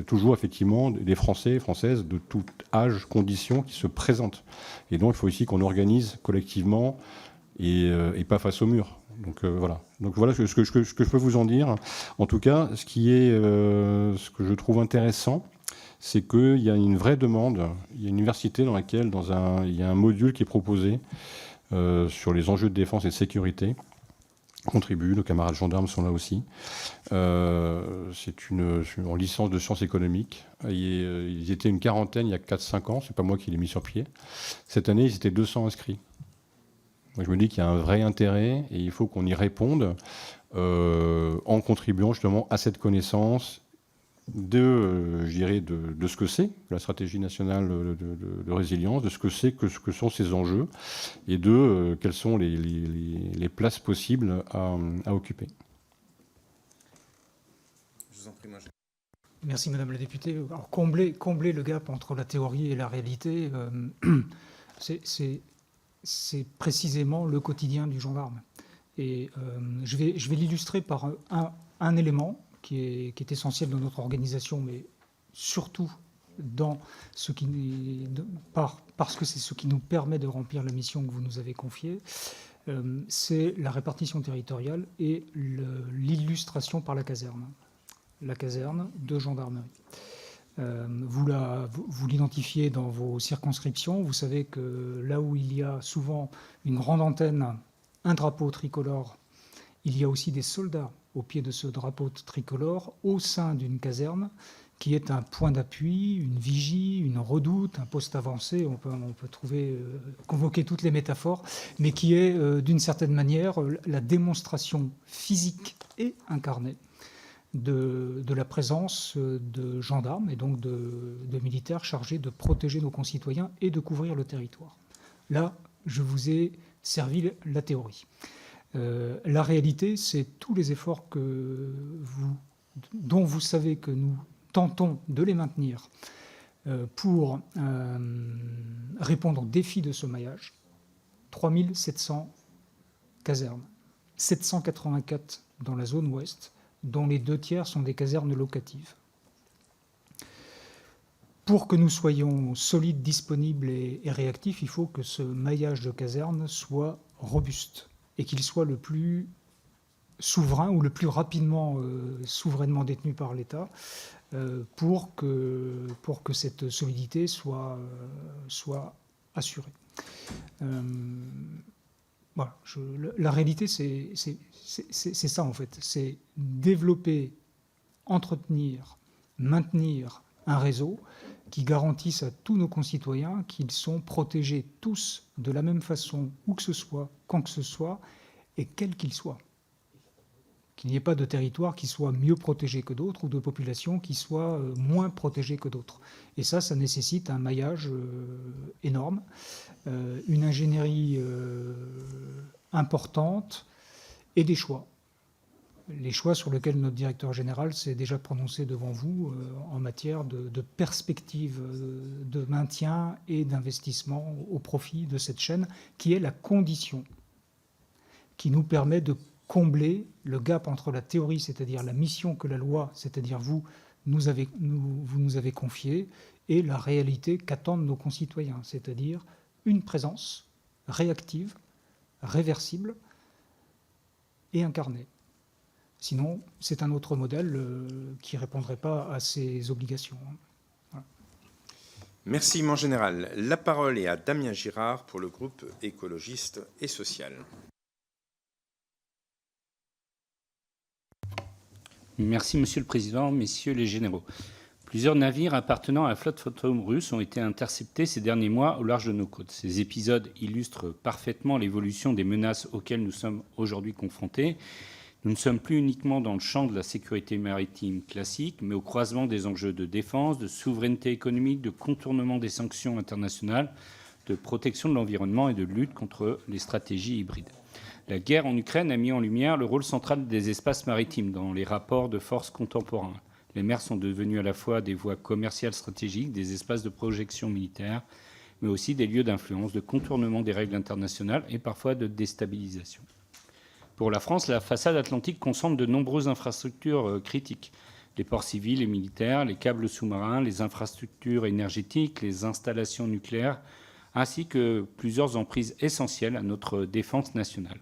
toujours effectivement des Français et Françaises de tout âge, conditions qui se présentent. Et donc il faut aussi qu'on organise collectivement et pas face au mur. Donc voilà. Donc voilà ce que je peux vous en dire. En tout cas, ce que je trouve intéressant, c'est qu'il y a une vraie demande. Il y a une université dans laquelle il y a un module qui est proposé sur les enjeux de défense et de sécurité. Contribuent, nos camarades gendarmes sont là aussi. C'est en licence de sciences économiques. Ils étaient une quarantaine il y a 4-5 ans, c'est pas moi qui l'ai mis sur pied. Cette année, ils étaient 200 inscrits. Moi, je me dis qu'il y a un vrai intérêt et il faut qu'on y réponde en contribuant justement à cette connaissance de ce que c'est la stratégie nationale de résilience, de ce que c'est que sont ces enjeux et de quelles sont les places possibles à occuper. Je vous en prie, Merci Madame la députée. Alors, combler le gap entre la théorie et la réalité, c'est précisément le quotidien du gendarme. Et je vais l'illustrer par un élément qui est essentiel dans notre organisation, mais surtout parce que c'est ce qui nous permet de remplir la mission que vous nous avez confiée, c'est la répartition territoriale et l'illustration par la caserne de gendarmerie. Vous l'identifiez dans vos circonscriptions. Vous savez que là où il y a souvent une grande antenne, un drapeau tricolore, il y a aussi des soldats au pied de ce drapeau tricolore au sein d'une caserne qui est un point d'appui, une vigie, une redoute, un poste avancé, on peut trouver, convoquer toutes les métaphores, mais qui est d'une certaine manière la démonstration physique et incarnée de la présence de gendarmes et donc de militaires chargés de protéger nos concitoyens et de couvrir le territoire. Là, je vous ai servi la théorie. La réalité, c'est tous les efforts dont vous savez que nous tentons de les maintenir pour répondre aux défis de ce maillage. 3700 casernes, 784 dans la zone ouest, dont les 2 tiers sont des casernes locatives. Pour que nous soyons solides, disponibles et réactifs, il faut que ce maillage de casernes soit robuste et qu'il soit le plus souverain ou le plus rapidement souverainement détenu par l'État pour que cette solidité soit assurée. Voilà, la réalité, c'est ça en fait, c'est développer, entretenir, maintenir un réseau qui garantisse à tous nos concitoyens qu'ils sont protégés tous de la même façon, où que ce soit, quand que ce soit, et quel qu'il soit. Qu'il n'y ait pas de territoire qui soit mieux protégé que d'autres ou de population qui soit moins protégée que d'autres. Et ça nécessite un maillage énorme, une ingénierie importante et des choix. Les choix sur lesquels notre directeur général s'est déjà prononcé devant vous en matière de perspective de maintien et d'investissement au profit de cette chaîne qui est la condition qui nous permet de combler le gap entre la théorie, c'est-à-dire la mission que la loi, c'est-à-dire vous nous avez confiée, et la réalité qu'attendent nos concitoyens, c'est-à-dire une présence réactive, réversible et incarnée. Sinon, c'est un autre modèle qui ne répondrait pas à ces obligations. Voilà. Merci, mon général. La parole est à Damien Girard pour le groupe écologiste et social. Merci, Monsieur le Président, Messieurs les généraux. Plusieurs navires appartenant à la flotte Fantôme russe ont été interceptés ces derniers mois au large de nos côtes. Ces épisodes illustrent parfaitement l'évolution des menaces auxquelles nous sommes aujourd'hui confrontés. Nous ne sommes plus uniquement dans le champ de la sécurité maritime classique, mais au croisement des enjeux de défense, de souveraineté économique, de contournement des sanctions internationales, de protection de l'environnement et de lutte contre les stratégies hybrides. La guerre en Ukraine a mis en lumière le rôle central des espaces maritimes dans les rapports de force contemporains. Les mers sont devenues à la fois des voies commerciales stratégiques, des espaces de projection militaire, mais aussi des lieux d'influence, de contournement des règles internationales et parfois de déstabilisation. Pour la France, la façade atlantique concentre de nombreuses infrastructures critiques. Les ports civils et militaires, les câbles sous-marins, les infrastructures énergétiques, les installations nucléaires, ainsi que plusieurs emprises essentielles à notre défense nationale.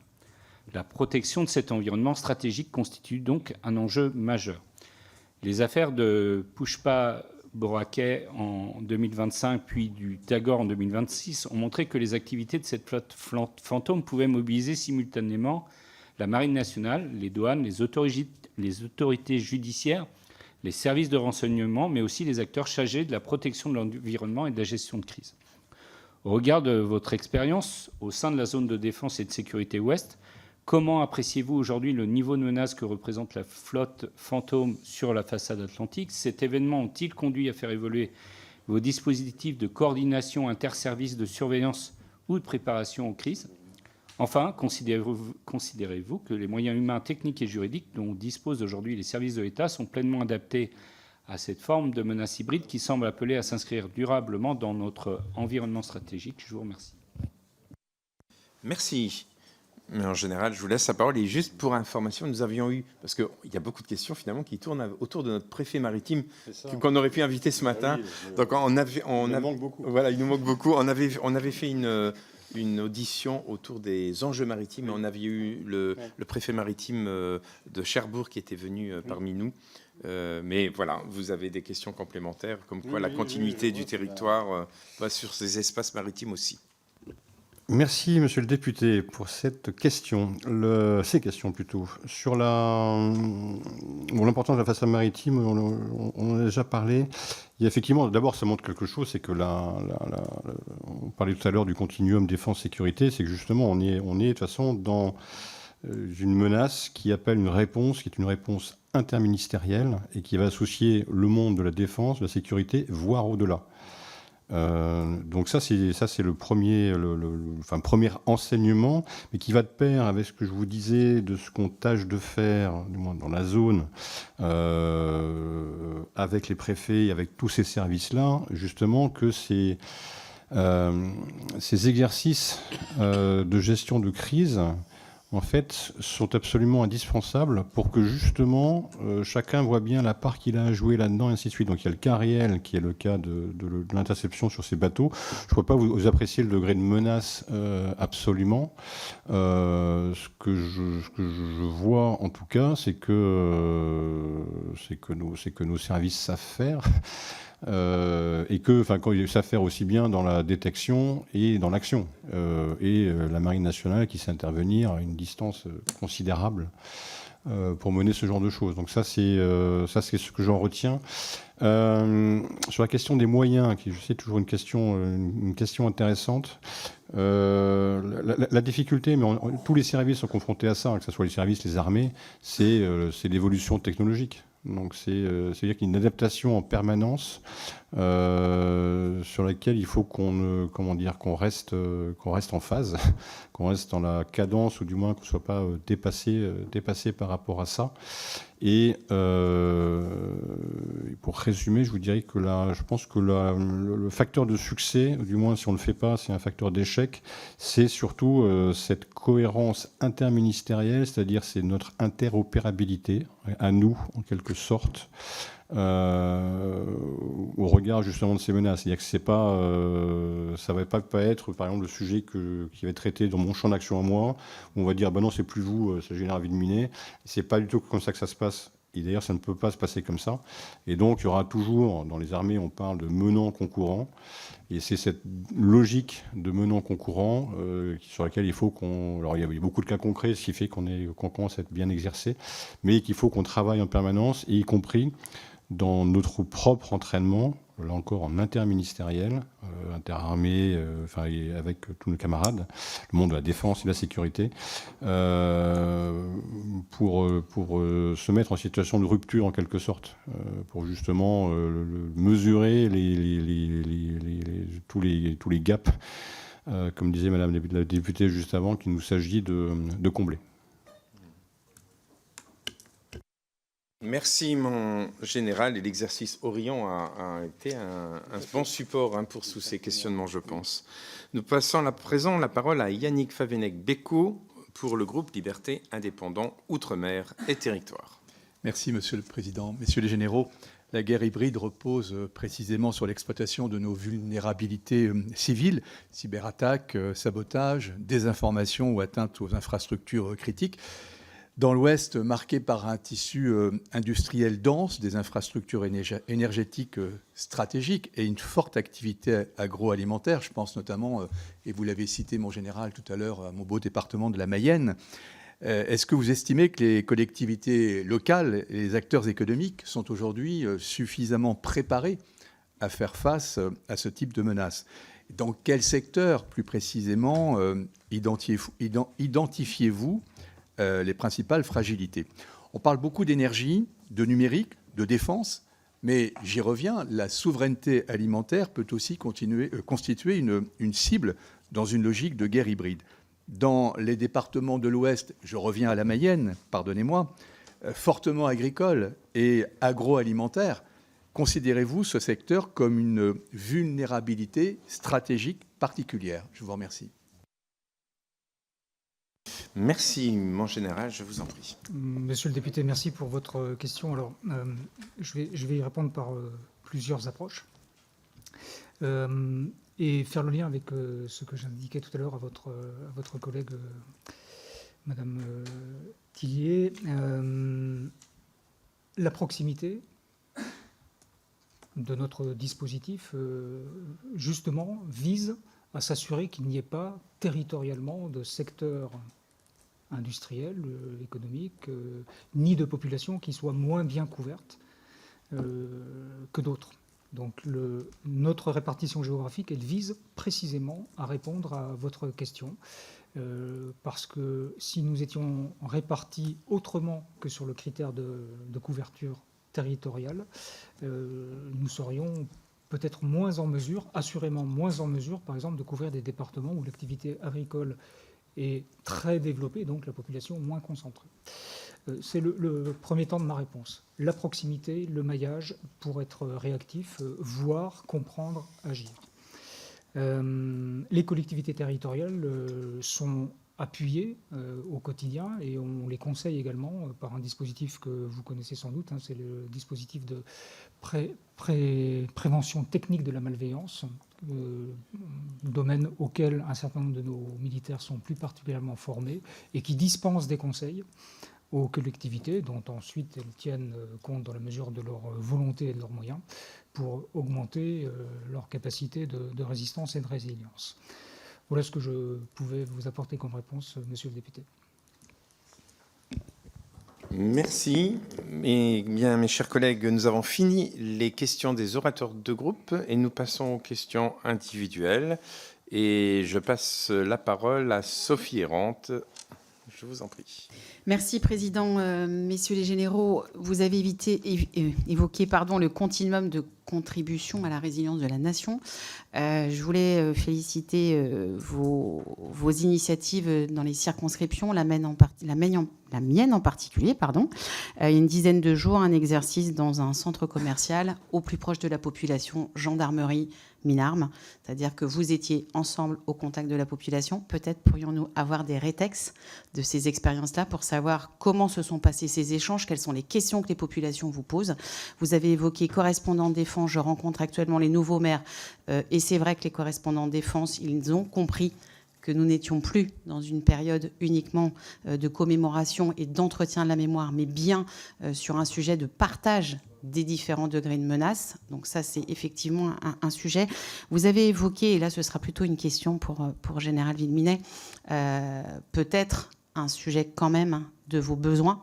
La protection de cet environnement stratégique constitue donc un enjeu majeur. Les affaires de Pushpa-Boracay en 2025 puis du Tagor en 2026 ont montré que les activités de cette flotte fantôme pouvaient mobiliser simultanément la Marine nationale, les douanes, les autorités judiciaires, les services de renseignement, mais aussi les acteurs chargés de la protection de l'environnement et de la gestion de crise. Au regard de votre expérience au sein de la zone de défense et de sécurité ouest, comment appréciez-vous aujourd'hui le niveau de menace que représente la flotte fantôme sur la façade atlantique ? Cet événement ont-ils conduit à faire évoluer vos dispositifs de coordination interservices de surveillance ou de préparation aux crises ? Enfin, considérez-vous que les moyens humains, techniques et juridiques dont disposent aujourd'hui les services de l'État sont pleinement adaptés à cette forme de menace hybride qui semble appeler à s'inscrire durablement dans notre environnement stratégique ? Je vous remercie. Merci. Mais en général, je vous laisse la parole. Et juste pour information, nous avions eu, parce qu'il y a beaucoup de questions finalement qui tournent autour de notre préfet maritime qu'on aurait pu inviter ce matin. Donc il nous manque beaucoup. Voilà, il nous manque beaucoup. On avait fait une audition autour des enjeux maritimes. Et on avait eu le préfet maritime de Cherbourg qui était venu parmi nous. Mais voilà, vous avez des questions complémentaires, comme quoi la continuité du territoire sur ces espaces maritimes aussi. Merci, monsieur le député, pour cette question, ces questions plutôt. Sur l'importance de la façade maritime, on en a déjà parlé. Il y a effectivement, d'abord, ça montre quelque chose, c'est que on parlait tout à l'heure du continuum défense-sécurité, c'est que justement, on est de toute façon dans une menace qui appelle une réponse, qui est une réponse interministérielle et qui va associer le monde de la défense, de la sécurité, voire au-delà. Donc ça c'est le premier, premier enseignement, mais qui va de pair avec ce que je vous disais de ce qu'on tâche de faire, du moins dans la zone, avec les préfets, avec tous ces services-là, justement que ces exercices de gestion de crise, en fait, sont absolument indispensables pour que justement chacun voit bien la part qu'il a à jouer là-dedans et ainsi de suite. Donc il y a le cas réel qui est le cas de l'interception sur ces bateaux. Je ne crois pas vous apprécier le degré de menace absolument. Ce que je vois en tout cas, c'est que nos services savent faire. Et quand ils savent faire aussi bien dans la détection et dans l'action. La Marine nationale qui sait intervenir à une distance considérable pour mener ce genre de choses. Donc ça, c'est ce que j'en retiens. Sur la question des moyens, qui je sais toujours une question intéressante. La difficulté, mais tous les services sont confrontés à ça, que ce soit les services, les armées, c'est l'évolution technologique. Donc c'est-à-dire qu'il y a une adaptation en permanence sur laquelle il faut qu'on reste en phase, qu'on reste dans la cadence, ou du moins qu'on ne soit pas dépassé par rapport à ça. Et pour résumer, je vous dirais que je pense que le facteur de succès, du moins si on ne le fait pas, c'est un facteur d'échec, c'est surtout cette cohérence interministérielle, c'est-à-dire c'est notre interopérabilité, à nous en quelque sorte, au regard justement de ces menaces. C'est-à-dire que ça ne va pas être par exemple le sujet qui va être traité dans mon champ d'action à moi, où on va dire non, c'est plus vous, ça génère envie de miner. C'est pas du tout comme ça que ça se passe. Et d'ailleurs, ça ne peut pas se passer comme ça. Et donc, il y aura toujours, dans les armées, on parle de menant concurrent. Et c'est cette logique de menant concurrent sur laquelle il faut qu'on... Alors, il y a beaucoup de cas concrets, ce qui fait qu'on commence à être bien exercé, mais qu'il faut qu'on travaille en permanence, et y compris dans notre propre entraînement, là encore en interministériel, interarmée, avec tous nos camarades, le monde de la défense et de la sécurité, pour se mettre en situation de rupture en quelque sorte, pour justement mesurer tous les gaps, comme disait Madame la députée juste avant, qu'il nous s'agit de combler. Merci, mon général. Et l'exercice Orion a été un bon support pour tous ces questionnements, je pense. Nous passons à présent la parole à Yannick Favennec-Becco pour le groupe Liberté Indépendants Outre-mer et Territoires. Merci, Monsieur le Président. Messieurs les généraux, la guerre hybride repose précisément sur l'exploitation de nos vulnérabilités civiles, cyberattaques, sabotage, désinformation ou atteinte aux infrastructures critiques. Dans l'Ouest, marqué par un tissu industriel dense, des infrastructures énergétiques stratégiques et une forte activité agroalimentaire, je pense notamment, et vous l'avez cité, mon général, tout à l'heure, à mon beau département de la Mayenne. Est-ce que vous estimez que les collectivités locales et les acteurs économiques sont aujourd'hui suffisamment préparés à faire face à ce type de menaces ? Dans quel secteur, plus précisément, identifiez-vous les principales fragilités? On parle beaucoup d'énergie, de numérique, de défense, mais j'y reviens, la souveraineté alimentaire peut aussi constituer une cible dans une logique de guerre hybride. Dans les départements de l'Ouest, je reviens à la Mayenne, pardonnez-moi, fortement agricole et agroalimentaire, considérez-vous ce secteur comme une vulnérabilité stratégique particulière? Je vous remercie. Merci, mon général, je vous en prie. Monsieur le député, merci pour votre question. Alors, je vais y répondre par plusieurs approches et faire le lien avec ce que j'indiquais tout à l'heure à votre collègue, Madame Tillier. La proximité de notre dispositif, justement, vise à s'assurer qu'il n'y ait pas territorialement de secteur industriel, économique, ni de population qui soit moins bien couverte que d'autres. Donc notre répartition géographique, elle vise précisément à répondre à votre question, parce que si nous étions répartis autrement que sur le critère de couverture territoriale, nous serions peut-être moins en mesure, assurément moins en mesure, par exemple, de couvrir des départements où l'activité agricole est très développée, donc la population moins concentrée. C'est le premier temps de ma réponse. La proximité, le maillage pour être réactif, voir, comprendre, agir. Les collectivités territoriales sont appuyées au quotidien et on les conseille également par un dispositif que vous connaissez sans doute, c'est le dispositif de prévention technique de la malveillance, domaine auquel un certain nombre de nos militaires sont plus particulièrement formés et qui dispensent des conseils aux collectivités, dont ensuite elles tiennent compte dans la mesure de leur volonté et de leurs moyens pour augmenter leur capacité de résistance et de résilience. Voilà ce que je pouvais vous apporter comme réponse, monsieur le député. Merci. Bien, mes chers collègues, nous avons fini les questions des orateurs de groupe et nous passons aux questions individuelles. Et je passe la parole à Sophie Errante. Je vous en prie. Merci, Président. Messieurs les généraux, vous avez évoqué le continuum de contribution à la résilience de la nation. Je voulais féliciter vos initiatives dans les circonscriptions, la mienne en particulier. Il y a une dizaine de jours, un exercice dans un centre commercial au plus proche de la population, gendarmerie, Minarmes, c'est-à-dire que vous étiez ensemble au contact de la population. Peut-être pourrions-nous avoir des rétextes de ces expériences-là pour savoir comment se sont passés ces échanges, quelles sont les questions que les populations vous posent. Vous avez évoqué correspondants de défense. Je rencontre actuellement les nouveaux maires et c'est vrai que les correspondants de défense, ils ont compris que nous n'étions plus dans une période uniquement de commémoration et d'entretien de la mémoire, mais bien sur un sujet de partage des différents degrés de menace. Donc ça, c'est effectivement un sujet. Vous avez évoqué, et là ce sera plutôt une question pour Général Villeminay, peut-être un sujet quand même de vos besoins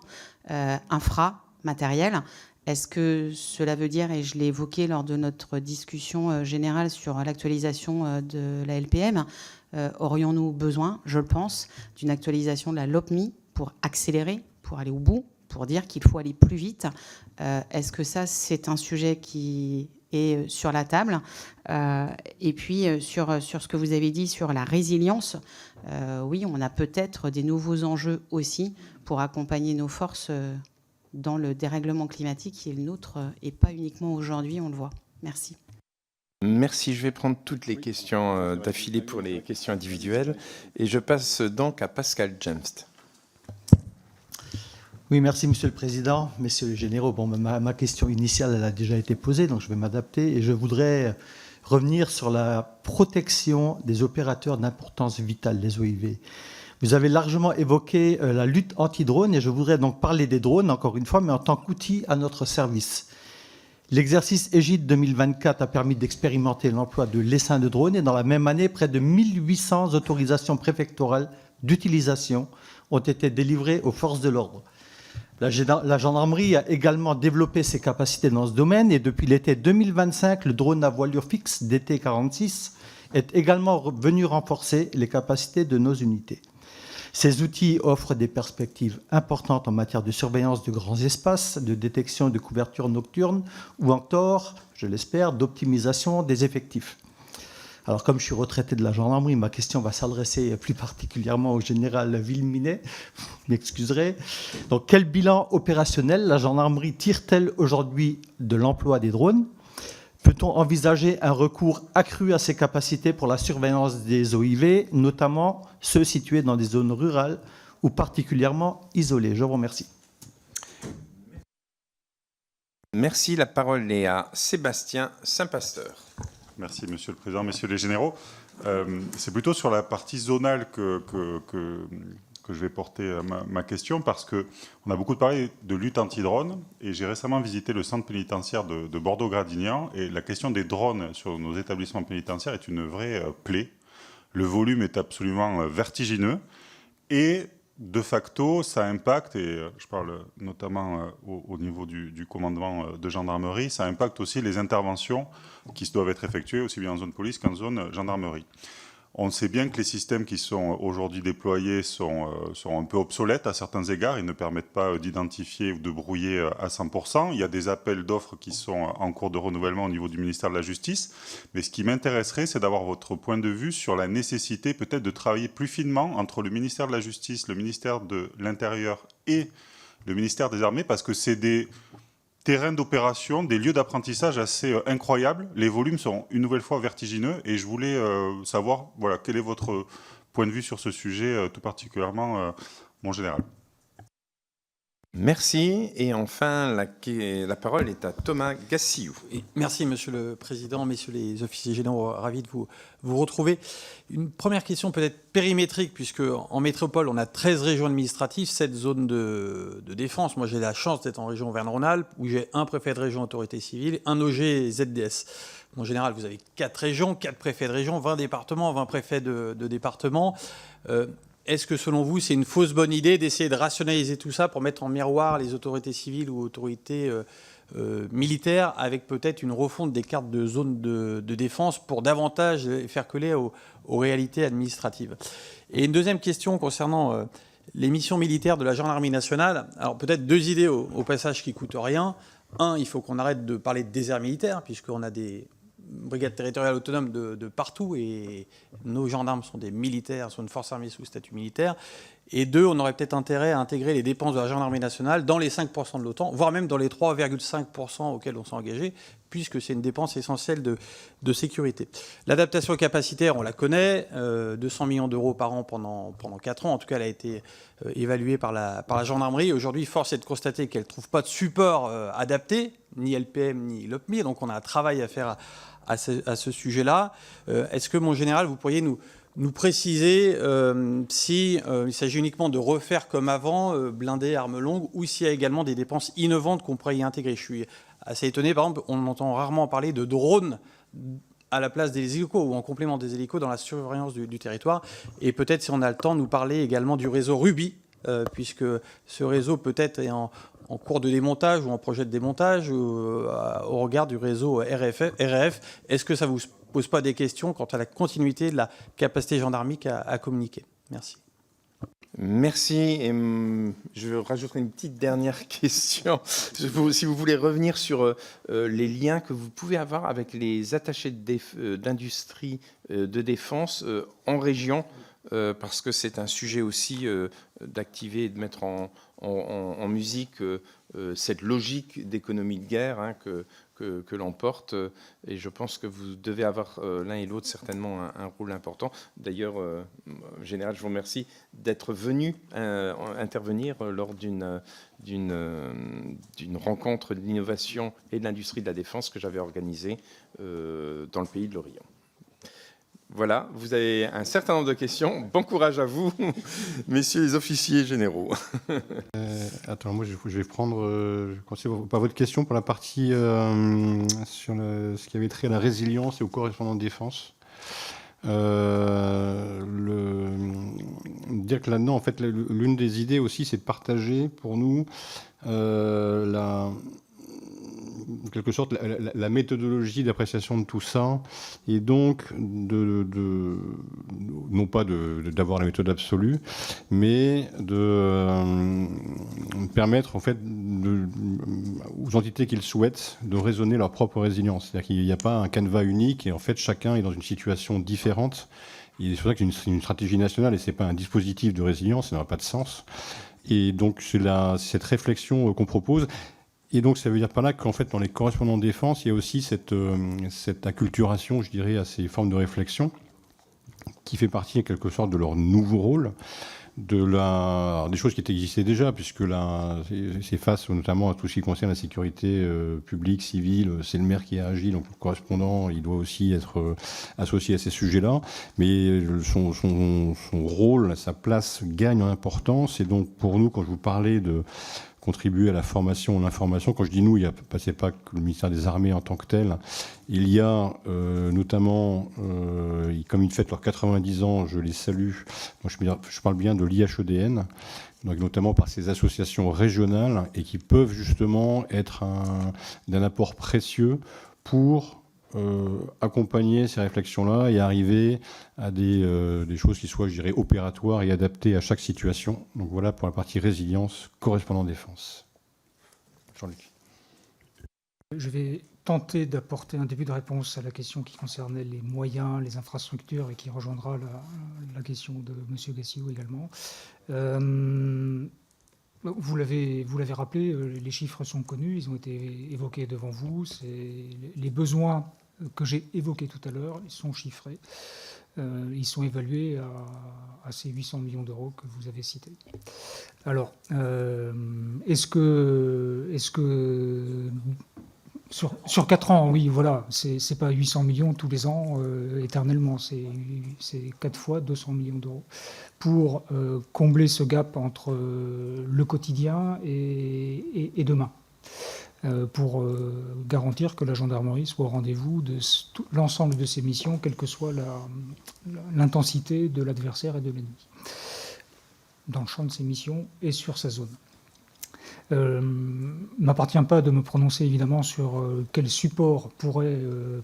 matériels. Est-ce que cela veut dire, et je l'ai évoqué lors de notre discussion générale sur l'actualisation de la LPM, aurions-nous besoin, je le pense, d'une actualisation de la LOPMI pour accélérer, pour aller au bout, pour dire qu'il faut aller plus vite? Est-ce que ça, c'est un sujet qui est sur la table? Et puis, sur ce que vous avez dit sur la résilience, oui, on a peut-être des nouveaux enjeux aussi pour accompagner nos forces dans le dérèglement climatique qui est le nôtre et pas uniquement aujourd'hui, on le voit. Merci. Merci. Je vais prendre toutes les questions d'affilée pour les questions individuelles et je passe donc à Pascal Jemst. Oui, merci Monsieur le Président. Messieurs les généraux, ma question initiale elle a déjà été posée, donc je vais m'adapter et je voudrais revenir sur la protection des opérateurs d'importance vitale, les OIV. Vous avez largement évoqué la lutte anti-drone et je voudrais donc parler des drones, encore une fois, mais en tant qu'outil à notre service. L'exercice Égide 2024 a permis d'expérimenter l'emploi de l'essaim de drones et dans la même année, près de 1800 autorisations préfectorales d'utilisation ont été délivrées aux forces de l'ordre. La gendarmerie a également développé ses capacités dans ce domaine et depuis l'été 2025, le drone à voilure fixe DT-46 est également venu renforcer les capacités de nos unités. Ces outils offrent des perspectives importantes en matière de surveillance de grands espaces, de détection de couverture nocturne ou encore, je l'espère, d'optimisation des effectifs. Alors, comme je suis retraité de la gendarmerie, ma question va s'adresser plus particulièrement au général Villeminay. Vous m'excuserez. Donc, quel bilan opérationnel la gendarmerie tire-t-elle aujourd'hui de l'emploi des drones? Peut-on envisager un recours accru à ces capacités pour la surveillance des OIV, notamment ceux situés dans des zones rurales ou particulièrement isolées? Je vous remercie. Merci. La parole est à Sébastien Saint-Pasteur. Merci, Monsieur le Président, Messieurs les généraux. C'est plutôt sur la partie zonale que je vais porter ma question, parce qu'on a beaucoup parlé de lutte anti-drone, et j'ai récemment visité le centre pénitentiaire de Bordeaux-Gradignan, et la question des drones sur nos établissements pénitentiaires est une vraie plaie. le volume est absolument vertigineux. Et de facto, ça impacte, et je parle notamment au niveau du commandement de gendarmerie, ça impacte aussi les interventions qui doivent être effectuées aussi bien en zone police qu'en zone gendarmerie. On sait bien que les systèmes qui sont aujourd'hui déployés sont un peu obsolètes à certains égards. Ils ne permettent pas d'identifier ou de brouiller à 100%. Il y a des appels d'offres qui sont en cours de renouvellement au niveau du ministère de la Justice. Mais ce qui m'intéresserait, c'est d'avoir votre point de vue sur la nécessité peut-être de travailler plus finement entre le ministère de la Justice, le ministère de l'Intérieur et le ministère des Armées, parce que c'est des terrains d'opération, des lieux d'apprentissage assez incroyables. Les volumes sont une nouvelle fois vertigineux et je voulais savoir quel est votre point de vue sur ce sujet, tout particulièrement, mon général. Merci. Et enfin, la parole est à Thomas Gassiou. Merci, Monsieur le Président, Messieurs les officiers généraux, ravi de vous retrouver. Une première question peut-être périmétrique, puisque en métropole, on a 13 régions administratives, 7 zones de défense. Moi, j'ai la chance d'être en région Auvergne-Rhône-Alpes, où j'ai un préfet de région autorité civile, un OG ZDS. En général, vous avez 4 régions, 4 préfets de région, 20 départements, 20 préfets de départements. Est-ce que, selon vous, c'est une fausse bonne idée d'essayer de rationaliser tout ça pour mettre en miroir les autorités civiles ou autorités militaires avec peut-être une refonte des cartes de zone de défense pour davantage faire coller aux réalités administratives? Et une deuxième question concernant les missions militaires de la gendarmerie nationale. Alors peut-être 2 idées au passage qui ne coûtent rien. Un, il faut qu'on arrête de parler de désert militaire, puisqu'on a des brigades territoriales autonomes de partout et nos gendarmes sont des militaires, sont une force armée sous statut militaire. Et 2, on aurait peut-être intérêt à intégrer les dépenses de la gendarmerie nationale dans les 5% de l'OTAN, voire même dans les 3,5% auxquels on s'est engagé, puisque c'est une dépense essentielle de sécurité. L'adaptation capacitaire, on la connaît, 200 millions d'euros par an pendant 4 ans. En tout cas, elle a été évaluée par la gendarmerie. Aujourd'hui, force est de constater qu'elle ne trouve pas de support adapté, ni LPM, ni LOPMI. Donc on a un travail à faire à ce sujet-là. Est-ce que, mon général, vous pourriez nous préciser s'il s'agit uniquement de refaire comme avant, blindés, armes longues, ou s'il y a également des dépenses innovantes qu'on pourrait y intégrer? Je suis assez étonné, par exemple, on entend rarement parler de drones à la place des hélicos ou en complément des hélicos dans la surveillance du territoire. Et peut-être, si on a le temps, nous parler également du réseau Ruby, puisque ce réseau peut-être est en cours de démontage ou en projet de démontage au regard du réseau RF. Est-ce que ça ne vous pose pas des questions quant à la continuité de la capacité gendarmique à communiquer? Merci. Merci. Et je rajouterai une petite dernière question. Si vous voulez revenir sur les liens que vous pouvez avoir avec les attachés d'industrie de défense en région, parce que c'est un sujet aussi d'activer et de mettre en musique cette logique d'économie de guerre que l'on porte. Et je pense que vous devez avoir l'un et l'autre certainement un rôle important. D'ailleurs, Général, je vous remercie d'être venu intervenir lors d'une rencontre de l'innovation et de l'industrie de la défense que j'avais organisée dans le pays de l'Orient. Voilà, vous avez un certain nombre de questions. Bon courage à vous, messieurs les officiers généraux. Attends, moi je vais prendre pas votre question pour la partie sur ce qui avait trait à la résilience et au correspondant de défense. Dire que là-dedans, en fait, l'une des idées aussi, c'est de partager pour nous en quelque sorte la méthodologie d'appréciation de tout ça, et donc non pas d'avoir la méthode absolue, mais de permettre en fait aux entités qui le souhaitent de raisonner leur propre résilience. C'est-à-dire qu'il n'y a pas un canevas unique et en fait chacun est dans une situation différente. Et c'est pour ça que c'est une stratégie nationale et c'est pas un dispositif de résilience, ça n'aura pas de sens. Et donc c'est cette réflexion qu'on propose. Et donc, ça veut dire par là qu'en fait, dans les correspondants de défense, il y a aussi cette acculturation, je dirais, à ces formes de réflexion, qui fait partie, en quelque sorte, de leur nouveau rôle, des choses qui existaient déjà, puisque là, c'est face notamment à tout ce qui concerne la sécurité publique, civile, c'est le maire qui a agi, donc le correspondant, il doit aussi être associé à ces sujets-là, mais son rôle, sa place gagne en importance, et donc, pour nous, quand je vous parlais contribuer à la formation, l'information. Quand je dis nous, c'est pas que le ministère des Armées en tant que tel. Il y a notamment, comme ils fêtent leurs 90 ans, je les salue. Moi, je parle bien de l'IHEDN, donc notamment par ces associations régionales et qui peuvent justement être d'un apport précieux pour accompagner ces réflexions-là et arriver à des choses qui soient, je dirais, opératoires et adaptées à chaque situation. Donc voilà pour la partie résilience, correspondant défense. Jean-Luc. Je vais tenter d'apporter un début de réponse à la question qui concernait les moyens, les infrastructures et qui rejoindra la question de M. Gassio également. Vous l'avez rappelé, les chiffres sont connus, ils ont été évoqués devant vous. Les besoins que j'ai évoqués tout à l'heure, ils sont chiffrés. Ils sont évalués à ces 800 millions d'euros que vous avez cités. Alors, est-ce que sur 4 ans, oui, voilà, c'est pas 800 millions tous les ans éternellement, c'est 4 fois 200 millions d'euros pour combler ce gap entre le quotidien et demain, pour garantir que la gendarmerie soit au rendez-vous de l'ensemble de ses missions, quelle que soit l'intensité de l'adversaire et de l'ennemi, dans le champ de ses missions et sur sa zone. Il ne m'appartient pas de me prononcer évidemment sur quel support pourrait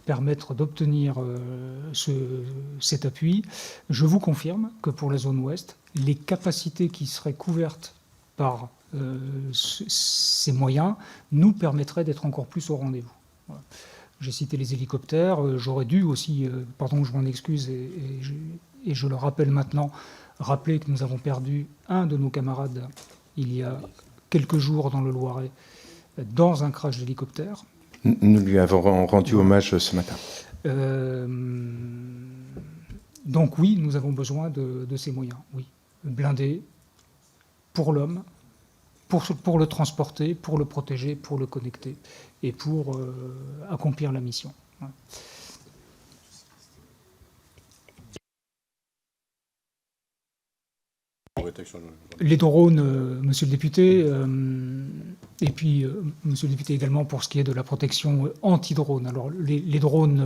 permettre d'obtenir cet appui. Je vous confirme que pour la zone ouest, les capacités qui seraient couvertes par ces moyens nous permettraient d'être encore plus au rendez-vous. Voilà. J'ai cité les hélicoptères, j'aurais dû aussi, pardon, je m'en excuse et je le rappelle maintenant, rappeler que nous avons perdu un de nos camarades il y a quelques jours dans le Loiret, dans un crash d'hélicoptère. Nous lui avons rendu hommage ce matin. Donc oui, nous avons besoin de ces moyens, oui. Blindés, pour l'homme, pour le transporter, pour le protéger, pour le connecter, et pour accomplir la mission. Ouais. Les drones, monsieur le député, et puis monsieur le député également pour ce qui est de la protection anti-drone. Alors les drones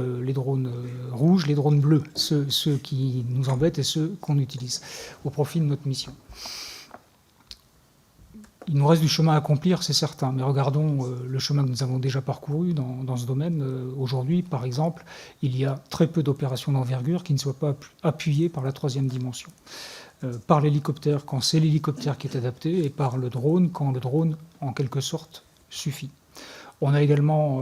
rouges, les drones bleus, ceux qui nous embêtent et ceux qu'on utilise au profit de notre mission. Il nous reste du chemin à accomplir, c'est certain, mais regardons le chemin que nous avons déjà parcouru dans ce domaine. Aujourd'hui, par exemple, il y a très peu d'opérations d'envergure qui ne soient pas appuyées par la troisième dimension. Par l'hélicoptère quand c'est l'hélicoptère qui est adapté et par le drone quand le drone, en quelque sorte, suffit. On a également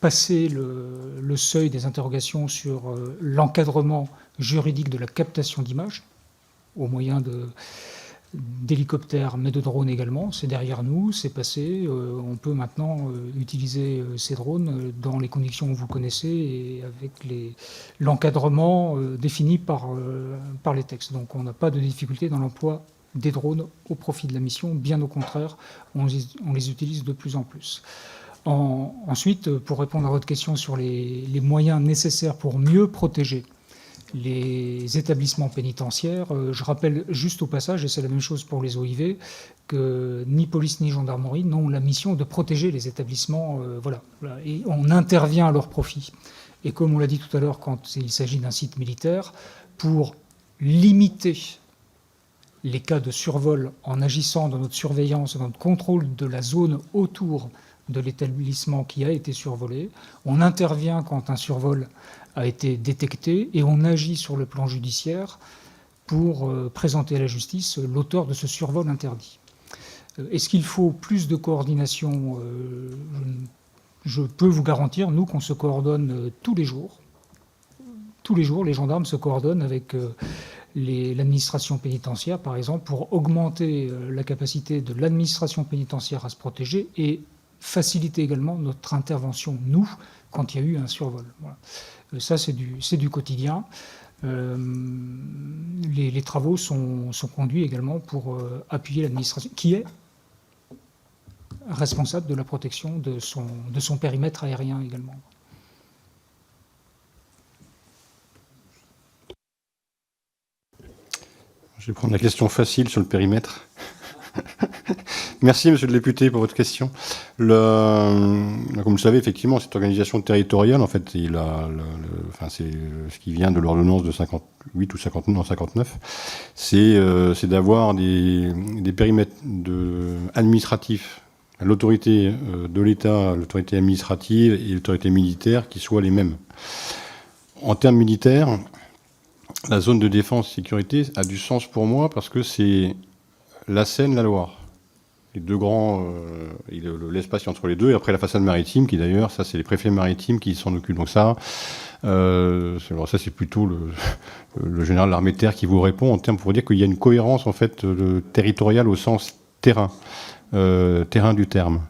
passé le seuil des interrogations sur l'encadrement juridique de la captation d'images au moyen d'hélicoptères, mais de drones également. C'est derrière nous, c'est passé. On peut maintenant utiliser ces drones dans les conditions que vous connaissez et avec l'encadrement défini par les textes. Donc on n'a pas de difficulté dans l'emploi des drones au profit de la mission. Bien au contraire, on les utilise de plus en plus. Ensuite, pour répondre à votre question sur les moyens nécessaires pour mieux protéger les établissements pénitentiaires, je rappelle juste au passage, et c'est la même chose pour les OIV, que ni police ni gendarmerie n'ont la mission de protéger les établissements, voilà, et on intervient à leur profit. Et comme on l'a dit tout à l'heure, quand il s'agit d'un site militaire, pour limiter les cas de survol en agissant dans notre surveillance, dans notre contrôle de la zone autour de l'établissement qui a été survolé, on intervient quand un survol a été détecté et on agit sur le plan judiciaire pour présenter à la justice l'auteur de ce survol interdit. Est-ce qu'il faut plus de coordination ? Je peux vous garantir, nous, qu'on se coordonne tous les jours. Tous les jours, les gendarmes se coordonnent avec l'administration pénitentiaire, par exemple, pour augmenter la capacité de l'administration pénitentiaire à se protéger et faciliter également notre intervention, nous, quand il y a eu un survol. Voilà. Ça, c'est du quotidien. Les travaux sont conduits également pour appuyer l'administration, qui est responsable de la protection de son périmètre aérien également. Je vais prendre la question facile sur le périmètre. Merci, monsieur le député, pour votre question. Comme vous le savez, effectivement, cette organisation territoriale, en fait, c'est ce qui vient de l'ordonnance de 58 ou 59, c'est d'avoir des périmètres administratifs, l'autorité de l'État, l'autorité administrative et l'autorité militaire qui soient les mêmes. En termes militaires, la zone de défense et sécurité a du sens pour moi parce que c'est la Seine, la Loire. Les deux grands, l'espace entre les deux, et après la façade maritime, qui d'ailleurs, ça c'est les préfets maritimes qui s'en occupent. Donc ça, c'est plutôt le général de l'armée de terre qui vous répond en termes pour dire qu'il y a une cohérence en fait territoriale au sens terrain du terme.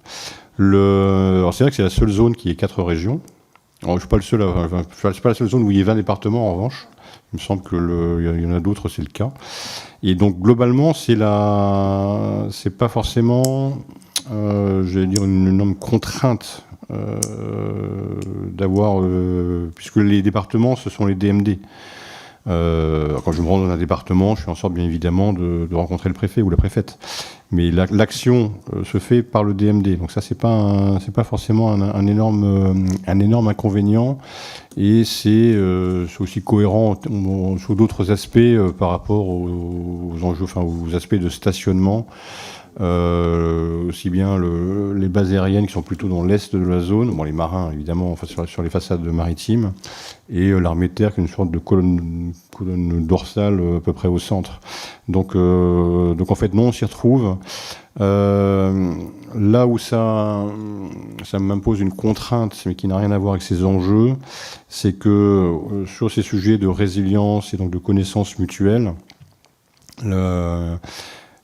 Alors c'est vrai que c'est la seule zone qui est 4 régions. Alors, je ne suis pas la seule zone où il y a 20 départements en revanche. Il me semble qu'il y en a d'autres, c'est le cas. Et donc globalement, c'est pas forcément, j'allais dire, une énorme contrainte d'avoir, puisque les départements, ce sont les DMD. Quand je me rends dans un département, je fais en sorte bien évidemment de rencontrer le préfet ou la préfète. Mais l'action se fait par le DMD. Donc ça, c'est pas forcément un énorme inconvénient. Et c'est aussi cohérent sur d'autres aspects par rapport aux enjeux, enfin aux aspects de stationnement. Aussi bien les bases aériennes qui sont plutôt dans l'est de la zone, bon, les marins évidemment enfin, sur les façades maritimes, et l'armée de terre qui est une sorte de colonne dorsale à peu près au centre. Donc en fait non, on s'y retrouve. Là où ça m'impose une contrainte, mais qui n'a rien à voir avec ces enjeux, c'est que sur ces sujets de résilience et donc de connaissances mutuelles,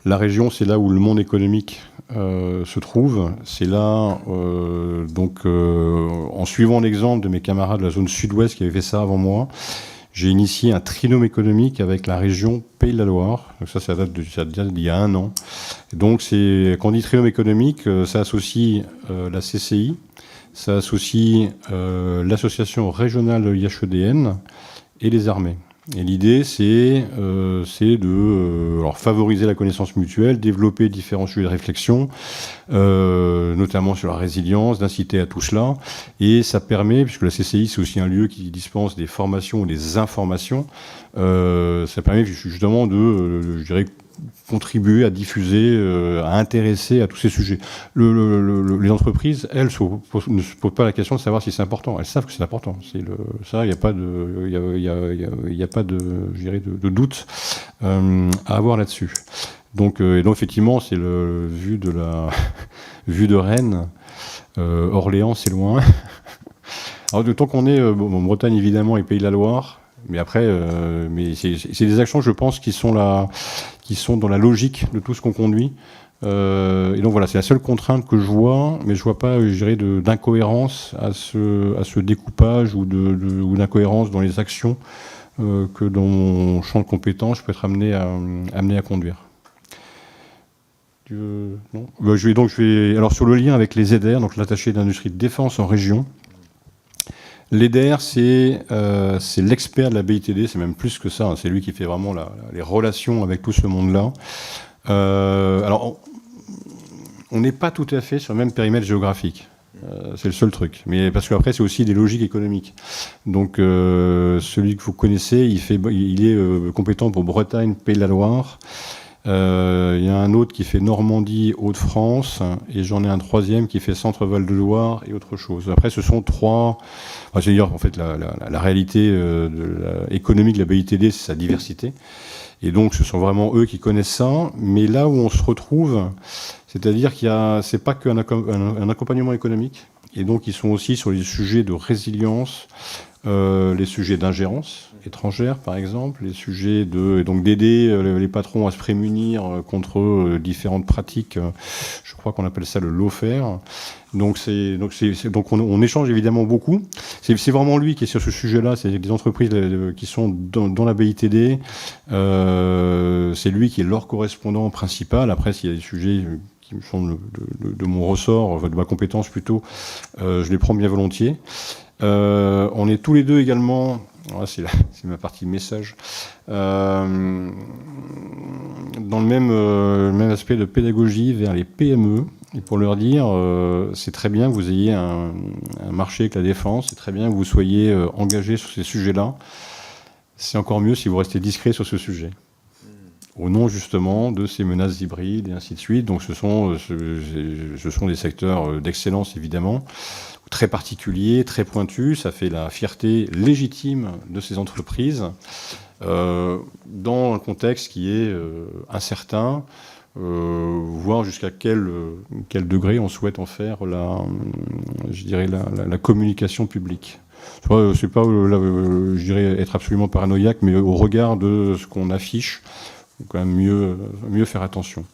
la région, c'est là où le monde économique se trouve. C'est là, en suivant l'exemple de mes camarades de la zone sud-ouest qui avaient fait ça avant moi, j'ai initié un trinôme économique avec la région Pays de la Loire. Donc ça date d'il y a 1 an. Et donc, quand on dit trinôme économique, ça associe la CCI, ça associe l'association régionale de l'IHEDN et les armées. Et l'idée, c'est de favoriser la connaissance mutuelle, développer différents sujets de réflexion, notamment sur la résilience, d'inciter à tout cela. Et ça permet, puisque la CCI, c'est aussi un lieu qui dispense des formations ou des informations, ça permet justement je dirais, contribuer à diffuser, à intéresser à tous ces sujets. Les entreprises, elles, ne se posent pas la question de savoir si c'est important. Elles savent que c'est important. Ça, il n'y a pas de, je dirais, de doute à avoir là-dessus. Donc effectivement, c'est vu de Rennes, Orléans, c'est loin. Alors, d'autant qu'on est en Bretagne, évidemment, et Pays de la Loire. Mais après, c'est des actions, je pense, qui sont dans la logique de tout ce qu'on conduit. Et donc voilà, c'est la seule contrainte que je vois, mais je vois pas, je dirais, d'incohérence à ce découpage ou d'incohérence dans les actions que dans mon champ de compétences, je peux être amené à conduire. Non alors sur le lien avec les EDER, donc l'attaché d'industrie de défense en région. L'EDER, c'est l'expert de la BITD, c'est même plus que ça, hein, c'est lui qui fait vraiment les relations avec tout ce monde-là. Alors, on n'est pas tout à fait sur le même périmètre géographique, c'est le seul truc, mais parce qu'après, c'est aussi des logiques économiques. Donc, celui que vous connaissez, il est compétent pour Bretagne, Pays de la Loire. Il y a un autre qui fait Normandie, Hauts-de-France, et j'en ai un troisième qui fait Centre-Val de Loire et autre chose. Après, ce sont trois. C'est-à-dire, en fait, la réalité économique de la BITD, c'est sa diversité. Et donc, ce sont vraiment eux qui connaissent ça. Mais là où on se retrouve, c'est-à-dire c'est pas qu'un accompagnement économique. Et donc, ils sont aussi sur les sujets de résilience, les sujets d'ingérence étrangère, par exemple, les sujets d'aider les patrons à se prémunir contre différentes pratiques. Je crois qu'on appelle ça le lawfare. Donc on échange évidemment beaucoup. C'est vraiment lui qui est sur ce sujet-là. C'est des entreprises qui sont dans la BITD. C'est lui qui est leur correspondant principal. Après, s'il y a des sujets qui me sont de mon ressort, de ma compétence plutôt, je les prends bien volontiers. On est tous les deux également Voilà, c'est ma partie message. Dans le même aspect de pédagogie vers les PME, et pour leur dire, c'est très bien que vous ayez un marché avec la défense, c'est très bien que vous soyez engagés sur ces sujets-là. C'est encore mieux si vous restez discret sur ce sujet, au nom justement de ces menaces hybrides et ainsi de suite. Donc ce sont des secteurs d'excellence évidemment, très particuliers, très pointus. Ça fait la fierté légitime de ces entreprises dans un contexte qui est incertain, voir jusqu'à quel degré on souhaite en faire la communication publique. C'est pas, je dirais, être absolument paranoïaque, mais au regard de ce qu'on affiche, il faut quand même mieux faire attention.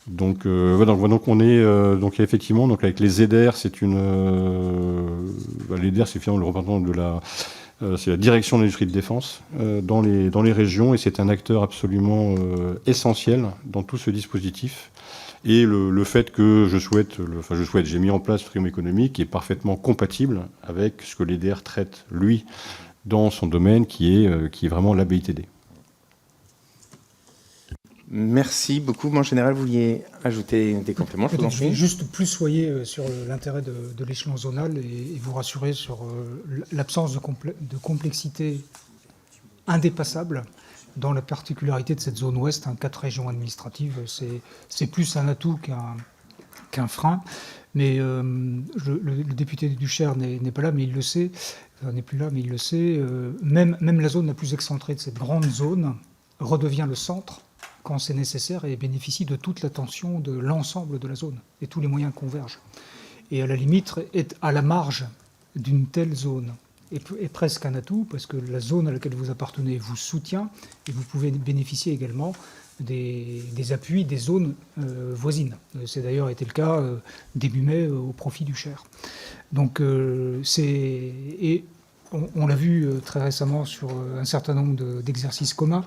Donc, donc on est donc effectivement donc avec les EDER, c'est l'EDER, c'est finalement le représentant de c'est la direction de l'industrie de défense dans les régions, et c'est un acteur absolument essentiel dans tout ce dispositif. Et le fait que j'ai mis en place le triangle économique qui est parfaitement compatible avec ce que l'EDER traite, lui, dans son domaine, qui est vraiment la BITD. Merci beaucoup. En général, vous vouliez ajouter des compléments? Je vous en Je vais prie. juste plus soyer sur l'intérêt de l'échelon zonal et vous rassurer sur l'absence de complexité indépassable dans la particularité de cette zone ouest, 4 régions administratives. C'est plus un atout qu'un frein. Mais le député du Cher n'est pas là, mais il le sait. N'est plus là, mais il le sait. Même la zone la plus excentrée de cette grande zone redevient le centre quand c'est nécessaire et bénéficie de toute l'attention de l'ensemble de la zone. Et tous les moyens convergent. Et à la limite, est à la marge d'une telle zone est presque un atout, parce que la zone à laquelle vous appartenez vous soutient, et vous pouvez bénéficier également des appuis des zones voisines. C'est d'ailleurs été le cas début mai au profit du Cher. Donc on l'a vu très récemment sur un certain nombre d'exercices communs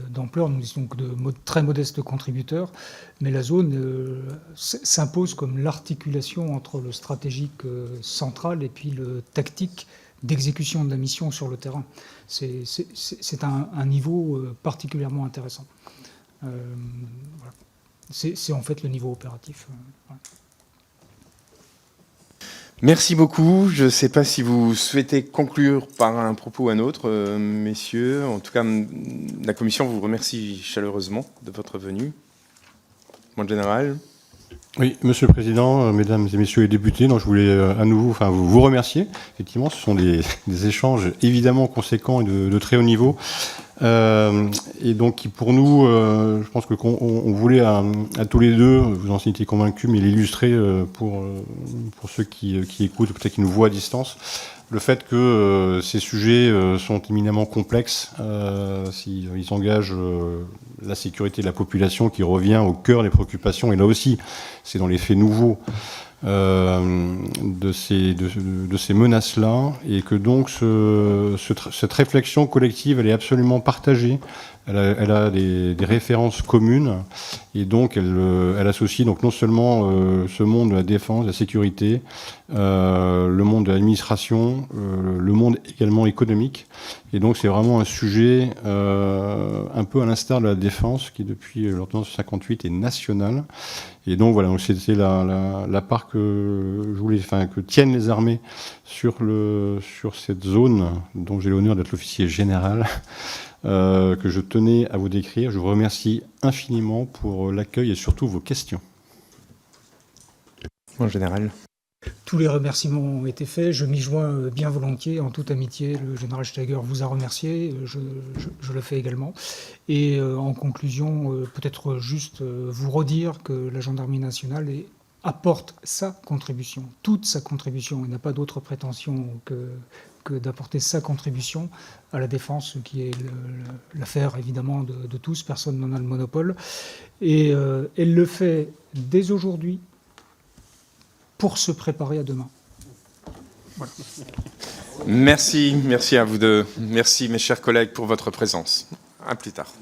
d'ampleur, nous étions de très modestes contributeurs, mais la zone s'impose comme l'articulation entre le stratégique central et puis le tactique d'exécution de la mission sur le terrain. C'est un niveau particulièrement intéressant. Voilà. C'est en fait le niveau opératif. Voilà. Merci beaucoup. Je ne sais pas si vous souhaitez conclure par un propos ou un autre, messieurs. En tout cas, la Commission vous remercie chaleureusement de votre venue. En général. Oui, Monsieur le Président, Mesdames et Messieurs les députés, donc je voulais à nouveau vous remercier. Effectivement, ce sont des échanges évidemment conséquents et de très haut niveau. Et donc qui pour nous, je pense qu'on voulait à tous les deux, vous en étiez convaincus, mais l'illustrer pour ceux qui écoutent, peut-être qui nous voient à distance, le fait que ces sujets sont éminemment complexes, s'ils engagent la sécurité de la population qui revient au cœur des préoccupations, et là aussi c'est dans les faits nouveaux de ces menaces-là, et que donc cette réflexion collective, elle est absolument partagée. Elle a des références communes, et donc elle associe donc non seulement ce monde de la défense, de la sécurité, le monde de l'administration, le monde également économique. Et donc c'est vraiment un sujet un peu à l'instar de la défense, qui depuis l'ordonnance 58 est nationale. Et donc voilà, c'était la part que je voulais, que tiennent les armées sur cette zone dont j'ai l'honneur d'être l'officier général. Que je tenais à vous décrire. Je vous remercie infiniment pour l'accueil et surtout vos questions. En général. Tous les remerciements ont été faits. Je m'y joins bien volontiers, en toute amitié. Le général Steiger vous a remercié. Je le fais également. Et en conclusion, peut-être juste vous redire que la gendarmerie nationale apporte sa contribution, toute sa contribution. Il n'a pas d'autre prétention que d'apporter sa contribution à la défense, qui est l'affaire évidemment de tous, personne n'en a le monopole. Et elle le fait dès aujourd'hui pour se préparer à demain. Voilà. Merci à vous deux. Merci mes chers collègues pour votre présence. À plus tard.